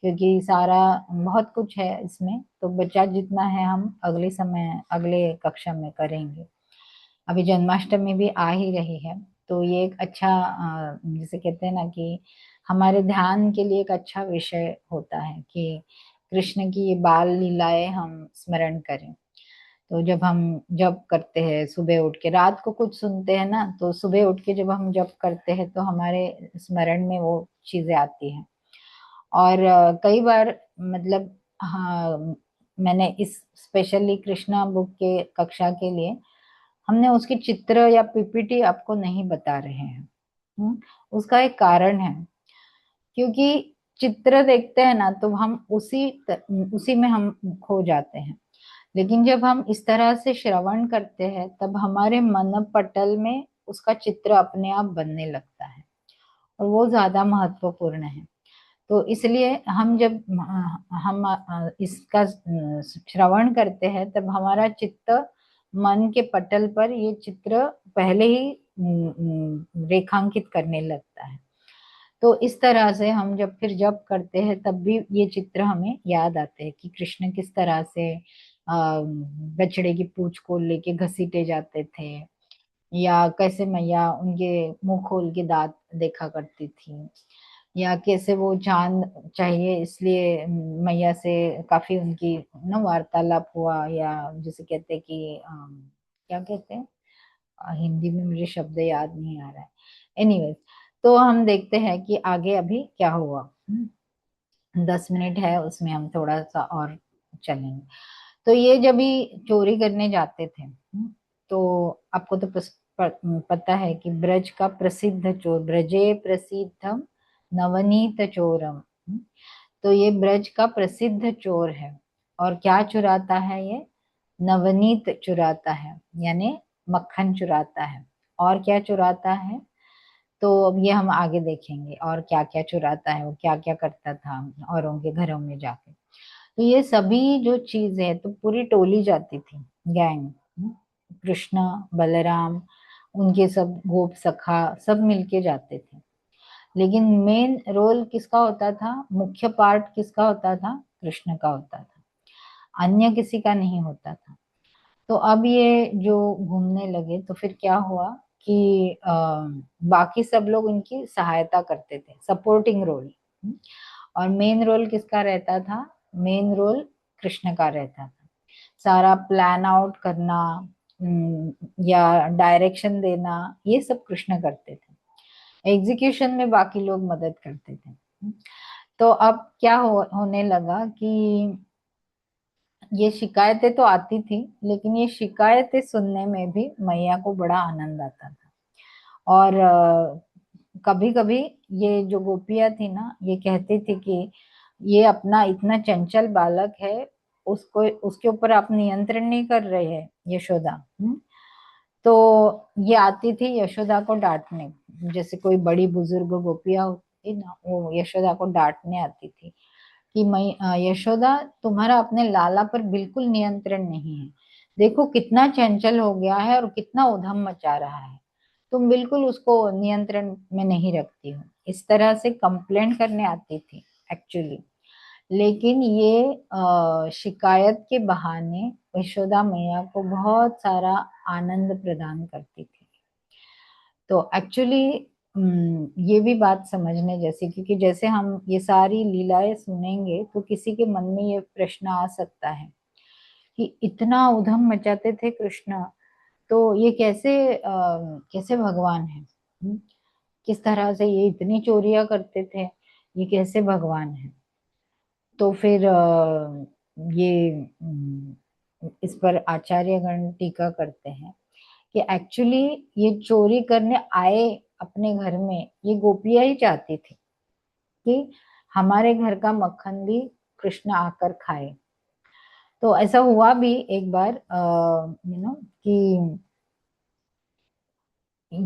क्योंकि सारा बहुत कुछ है इसमें, तो बचा जितना है हम अगले समय अगले कक्षा में करेंगे। अभी जन्माष्टमी भी आ ही रही है, तो ये एक अच्छा जिसे कहते हैं ना कि हमारे ध्यान के लिए एक अच्छा विषय होता है कि कृष्ण की ये बाल लीलाएं हम स्मरण करें। तो जब हम जप करते हैं सुबह उठ के, रात को कुछ सुनते हैं ना, तो सुबह उठ के जब हम जप करते हैं तो हमारे स्मरण में वो चीजें आती हैं। और कई बार मतलब, हाँ, मैंने इस स्पेशली कृष्णा बुक के कक्षा के लिए हमने उसकी चित्र या पीपीटी आपको नहीं बता रहे हैं। उसका एक कारण है, क्योंकि चित्र देखते हैं ना तो हम उसी में हम खो जाते हैं। लेकिन जब हम इस तरह से श्रवण करते हैं तब हमारे मन पटल में उसका चित्र अपने आप बनने लगता है, और वो ज्यादा महत्वपूर्ण है। तो इसलिए हम जब हम इसका श्रवण करते हैं तब हमारा चित्त मन के पटल पर ये चित्र पहले ही रेखांकित करने लगता है। तो इस तरह से हम जब फिर जप करते हैं तब भी ये चित्र हमें याद आते हैं कि कृष्ण किस तरह से बछड़े की पूंछ को लेके घसीटे जाते थे, या कैसे मैया उनके मुंह खोल के दांत देखा करती थी, या कैसे वो चांद चाहिए इसलिए मैया से काफी उनकी वार्तालाप हुआ, या जिसे कहते हैं कि क्या कहते हैं, हिंदी में मुझे शब्द याद नहीं आ रहा है। एनीवेज, तो हम देखते हैं कि आगे अभी क्या हुआ। 10 मिनट है, उसमें हम थोड़ा सा और चलेंगे। तो ये जब भी चोरी करने जाते थे, तो आपको तो पता है कि ब्रज का प्रसिद्ध चोर, ब्रजे प्रसिद्धम नवनीत चोरम। तो ये ब्रज का प्रसिद्ध चोर है। और क्या चुराता है ये? नवनीत चुराता है, यानी मक्खन चुराता है। और क्या चुराता है? तो अब ये हम आगे देखेंगे, और क्या क्या चुराता है, वो क्या क्या करता था औरों के घरों में जाके। तो ये सभी जो चीज है, तो पूरी टोली जाती थी, गैंग। कृष्ण, बलराम, उनके सब गोप सखा सब मिलके जाते थे। लेकिन मेन रोल किसका होता था, मुख्य पार्ट किसका होता था? कृष्ण का होता था, अन्य किसी का नहीं होता था। तो अब ये जो घूमने लगे तो फिर क्या हुआ कि बाकी सब लोग उनकी सहायता करते थे, सपोर्टिंग रोल। और मेन रोल किसका रहता था? मेन रोल कृष्ण का रहता था। सारा प्लान आउट करना, या डायरेक्शन देना, ये सब कृष्ण करते थे। एग्जीक्यूशन में बाकी लोग मदद करते थे। तो अब क्या होने लगा कि ये शिकायतें तो आती थी, लेकिन ये शिकायतें सुनने में भी मैया को बड़ा आनंद आता था। और कभी कभी ये जो गोपियां थी ना, ये कहती थी कि ये अपना इतना चंचल बालक है, उसको उसके ऊपर आप नियंत्रण नहीं कर रहे हैं यशोदा। तो ये आती थी यशोदा को डांटने, जैसे कोई बड़ी बुजुर्ग गोपियां होती थी ना, वो यशोदा को डांटने आती थी कि मैं यशोदा, तुम्हारा अपने लाला पर बिल्कुल नियंत्रण नहीं है। देखो कितना चंचल हो गया है और कितना उधम मचा रहा है, तुम बिल्कुल उसको नियंत्रण में नहीं रखती हो। इस तरह से कंप्लेंट करने आती थी एक्चुअली। लेकिन ये शिकायत के बहाने यशोदा मैया को बहुत सारा आनंद प्रदान करती थी। तो एक्चुअली ये भी बात समझने जैसी, क्योंकि जैसे हम ये सारी लीलाएं सुनेंगे तो किसी के मन में ये प्रश्न आ सकता है कि इतना उधम मचाते थे कृष्ण, तो ये कैसे भगवान है? किस तरह से ये इतनी चोरियां करते थे, ये कैसे भगवान है? तो फिर ये इस पर आचार्यगण टीका करते हैं कि एक्चुअली ये चोरी करने आए अपने घर में, ये गोपियां ही चाहती थी कि हमारे घर का मक्खन भी कृष्ण आकर खाए। तो ऐसा हुआ भी एक बार, कि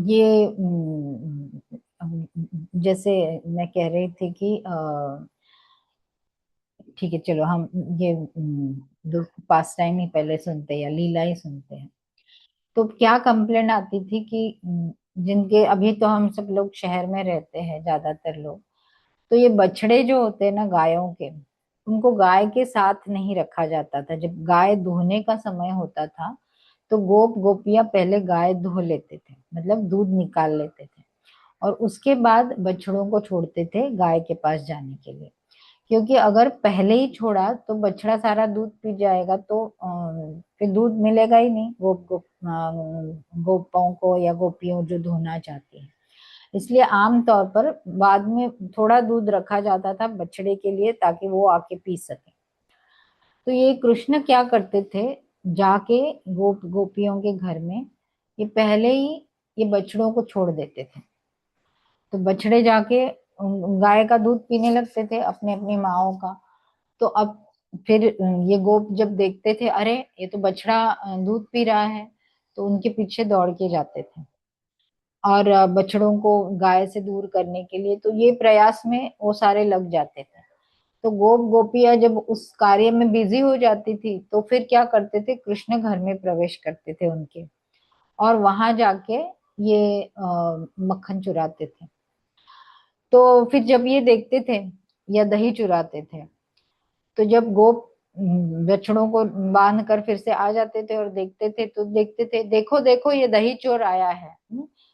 ये जैसे मैं कह रही थी कि ठीक है, चलो हम ये दो पास टाइम ही पहले सुनते हैं या लीला ही सुनते हैं। तो क्या कंप्लेंट आती थी कि जिनके, अभी तो हम सब लोग शहर में रहते हैं ज्यादातर लोग, तो ये बछड़े जो होते हैं ना गायों के, उनको गाय के साथ नहीं रखा जाता था। जब गाय दुहने का समय होता था तो गोप गोपियां पहले गाय दुह लेते थे, मतलब दूध निकाल लेते थे, और उसके बाद बछड़ों को छोड़ते थे गाय के पास जाने के लिए। क्योंकि अगर पहले ही छोड़ा तो बछड़ा सारा दूध पी जाएगा, तो फिर दूध मिलेगा ही नहीं गोपों को या गोपियों जो धोना चाहती है। इसलिए आम तौर पर बाद में थोड़ा दूध रखा जाता था बछड़े के लिए, ताकि वो आके पी सके। तो ये कृष्ण क्या करते थे, जाके गोपियों के घर में ये पहले ही ये बछड़ों को छोड़ देते थे। तो बछड़े जाके गाय का दूध पीने लगते थे अपने अपनी माओ का। तो अब फिर ये गोप जब देखते थे, अरे ये तो बछड़ा दूध पी रहा है, तो उनके पीछे दौड़ के जाते थे और बछड़ों को गाय से दूर करने के लिए, तो ये प्रयास में वो सारे लग जाते थे। तो गोप गोपियां जब उस कार्य में बिजी हो जाती थी, तो फिर क्या करते थे, कृष्ण घर में प्रवेश करते थे उनके, और वहां जाके ये मक्खन चुराते थे। तो फिर जब ये देखते थे या दही चुराते थे, तो जब गोप बछड़ों को बांध कर फिर से आ जाते थे और देखते थे, तो देखते थे, देखो देखो ये दही चोर आया है,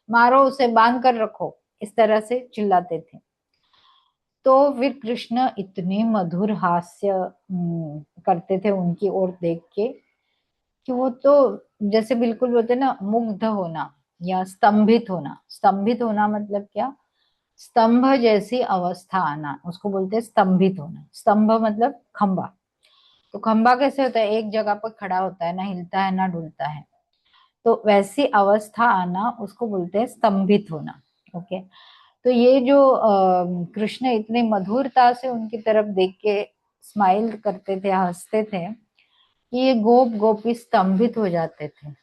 मारो उसे, बांध कर रखो, इस तरह से चिल्लाते थे। तो फिर कृष्ण इतने मधुर हास्य करते थे उनकी ओर देख के, कि वो तो जैसे बिल्कुल बोलते हैं ना, मुग्ध होना या स्तंभित होना। स्तंभित होना मतलब क्या, स्तंभ जैसी अवस्था आना, उसको बोलते हैं स्तंभित होना। स्तंभ मतलब खंबा। तो खंबा कैसे होता है, एक जगह पर खड़ा होता है, ना हिलता है ना डुलता है। तो वैसी अवस्था आना उसको बोलते हैं स्तंभित होना। ओके। तो ये जो कृष्ण इतने मधुरता से उनकी तरफ देख के स्माइल करते थे, हंसते थे, कि ये गोप गोपी स्तंभित हो जाते थे।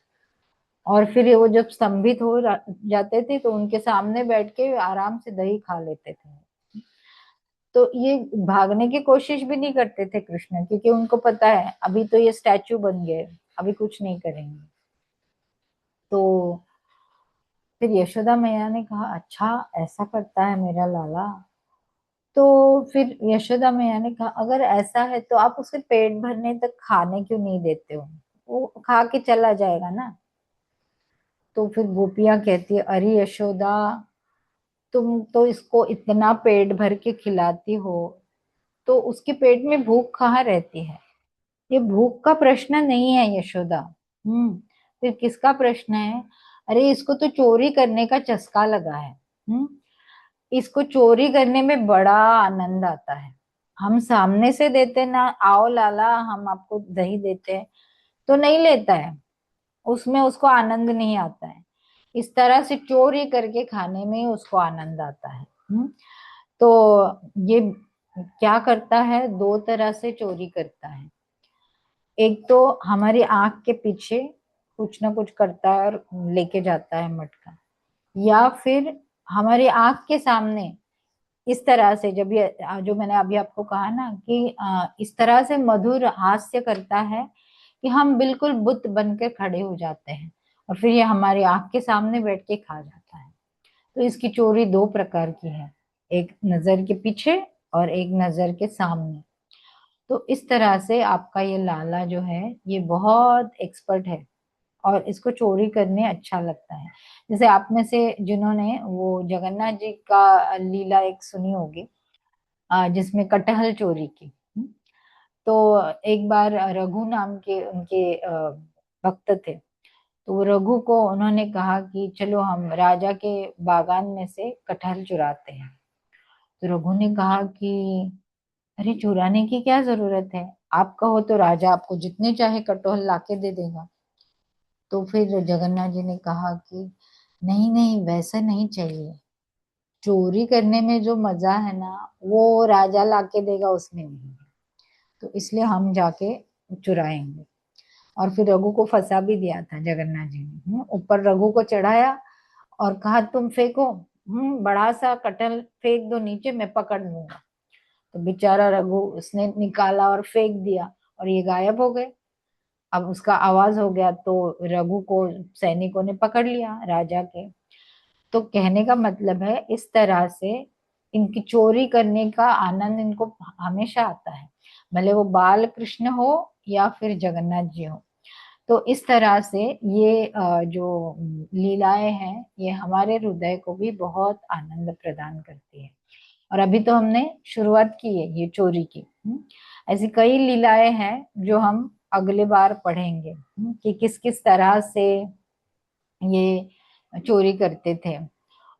और फिर वो जब स्तंभित हो जाते थे, तो उनके सामने बैठ के आराम से दही खा लेते थे। तो ये भागने की कोशिश भी नहीं करते थे कृष्ण, क्योंकि उनको पता है अभी तो ये स्टैचू बन गए, अभी कुछ नहीं करेंगे। तो फिर यशोदा मैया ने कहा, अच्छा ऐसा करता है मेरा लाला। तो फिर यशोदा मैया ने कहा, अगर ऐसा है तो आप उसे पेट भरने तक खाने क्यों नहीं देते हो, वो खा के चला जाएगा ना। तो फिर गोपियां कहती है, अरे यशोदा, तुम तो इसको इतना पेट भर के खिलाती हो, तो उसके पेट में भूख कहाँ रहती है। ये भूख का प्रश्न नहीं है यशोदा। फिर किसका प्रश्न है, अरे इसको तो चोरी करने का चस्का लगा है। इसको चोरी करने में बड़ा आनंद आता है। हम सामने से देते ना, आओ लाला हम आपको दही देते हैं, तो नहीं लेता है, उसमें उसको आनंद नहीं आता है। इस तरह से चोरी करके खाने में ही उसको आनंद आता है। तो ये क्या करता है, दो तरह से चोरी करता है। एक तो हमारी आंख के पीछे कुछ ना कुछ करता है और लेके जाता है मटका, या फिर हमारी आंख के सामने इस तरह से, जब ये जो मैंने अभी आपको कहा ना कि इस तरह से मधुर हास्य करता है कि हम बिल्कुल बुत बनकर खड़े हो जाते हैं, और फिर ये हमारी आंख के सामने बैठ के खा जाता है। तो इसकी चोरी दो प्रकार की है, एक नजर के पीछे और एक नजर के सामने। तो इस तरह से आपका ये लाला जो है ये बहुत एक्सपर्ट है, और इसको चोरी करने अच्छा लगता है। जैसे आप में से जिन्होंने वो जगन्नाथ जी का लीला एक सुनी होगी, जिसमें कटहल चोरी की। तो एक बार रघु नाम के उनके भक्त थे। तो वो रघु को उन्होंने कहा कि चलो हम राजा के बागान में से कटहल चुराते हैं। तो रघु ने कहा कि अरे चुराने की क्या जरूरत है, आप कहो तो राजा आपको जितने चाहे कटहल लाके दे देगा। तो फिर जगन्नाथ जी ने कहा कि नहीं नहीं, वैसा नहीं चाहिए, चोरी करने में जो मजा है ना, वो राजा लाके देगा उसमें नहीं है। तो इसलिए हम जाके चुराएंगे। और फिर रघु को फंसा भी दिया था जगन्नाथ जी ने। ऊपर रघु को चढ़ाया और कहा तुम फेंको, बड़ा सा कटहल फेंक दो नीचे, मैं पकड़ लूंगा। तो बेचारा रघु उसने निकाला और फेंक दिया और ये गायब हो गए। अब उसका आवाज हो गया तो रघु को सैनिकों ने पकड़ लिया राजा के। तो कहने का मतलब है इस तरह से इनकी चोरी करने का आनंद इनको हमेशा आता है, भले वो बाल कृष्ण हो या फिर जगन्नाथ जी हो। तो इस तरह से ये जो लीलाएं हैं ये हमारे हृदय को भी बहुत आनंद प्रदान करती है। और अभी तो हमने शुरुआत की है ये चोरी की। ऐसी कई लीलाएं हैं जो हम अगले बार पढ़ेंगे, कि किस किस तरह से ये चोरी करते थे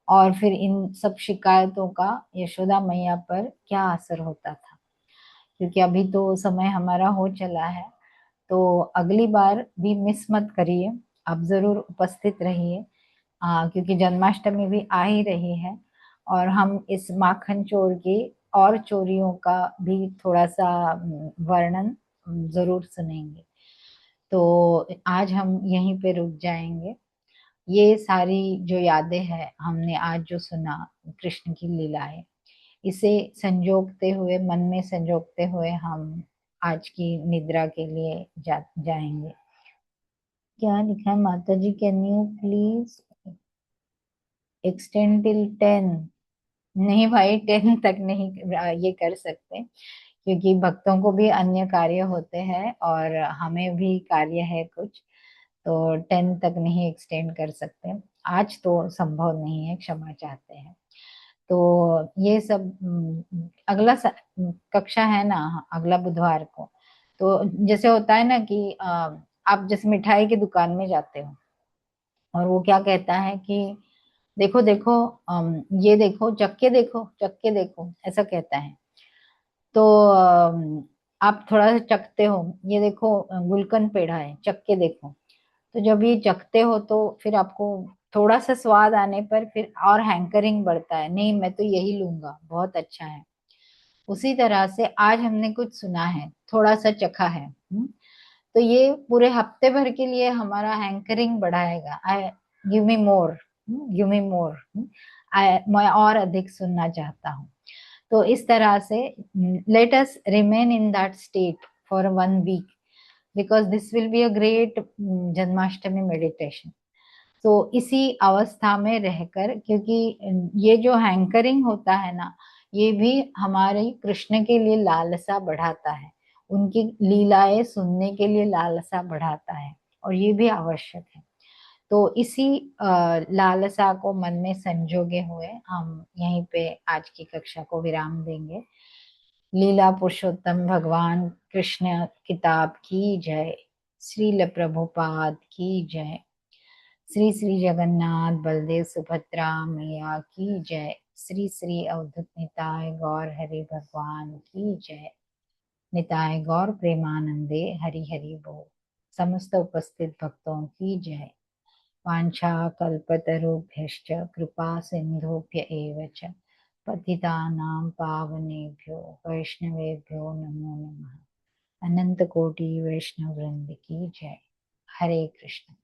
और फिर इन सब शिकायतों का यशोदा मैया पर क्या असर होता था। क्योंकि अभी तो समय हमारा हो चला है, तो अगली बार भी मिस मत करिए, आप जरूर उपस्थित रहिए। क्योंकि जन्माष्टमी भी आ ही रही है और हम इस माखन चोर की और चोरियों का भी थोड़ा सा वर्णन जरूर सुनेंगे। तो आज हम यहीं पे रुक जाएंगे। ये सारी जो यादें हैं हमने आज जो सुना कृष्ण की लीलाएं, इसे संजोगते हुए मन में संजोगते हुए हम आज की निद्रा के लिए जाएंगे। क्या लिखा है माता जी, can you please extend till 10? नहीं भाई, 10 तक नहीं ये कर सकते, क्योंकि भक्तों को भी अन्य कार्य होते हैं और हमें भी कार्य है कुछ। तो 10 तक नहीं एक्सटेंड कर सकते, आज तो संभव नहीं है, क्षमा चाहते हैं। तो ये सब अगला कक्षा है ना, अगला बुधवार को। तो जैसे होता है ना कि आप जैसे मिठाई की दुकान में जाते हो और वो क्या कहता है कि देखो देखो, ये देखो, चख के देखो, ऐसा कहता है। तो आप थोड़ा सा चखते हो, ये देखो गुलकंद पेड़ा है, चख के देखो। तो जब ये चखते हो तो फिर आपको थोड़ा सा स्वाद आने पर फिर और हैंकरिंग बढ़ता है, नहीं मैं तो यही लूंगा, बहुत अच्छा है। उसी तरह से आज हमने कुछ सुना है, थोड़ा सा चखा है, तो ये पूरे हफ्ते भर के लिए हमारा हैंकरिंग बढ़ाएगा। I give me more, give me मोर, मैं और अधिक सुनना चाहता हूँ। तो इस तरह से let us remain in that state for 1 week, because this will be a great Janmashtami meditation. तो इसी अवस्था में रहकर, क्योंकि ये जो हैंकरिंग होता है ना, ये भी हमारे कृष्ण के लिए लालसा बढ़ाता है, उनकी लीलाएं सुनने के लिए लालसा बढ़ाता है, और ये भी आवश्यक है। तो इसी लालसा को मन में संजोगे हुए हम यहीं पे आज की कक्षा को विराम देंगे। लीला पुरुषोत्तम भगवान कृष्ण किताब की जय। श्रील प्रभुपाद की जय। श्री श्री जगन्नाथ बलदेव सुभद्रा मैया की जय। श्री श्री अवधूत निताय गौर हरि भगवान की जय। निताय गौर प्रेमानंदे हरि हरि बोल। समस्त उपस्थित भक्तों की जय। वाञ्छा कल्पतरुभ्यश्च कृपा सिन्धुभ्य एव च पतितानां पावनेभ्यो वैष्णवेभ्यो नमो नमः। अनंत कोटि वैष्णव वृंद की जय। हरे कृष्ण।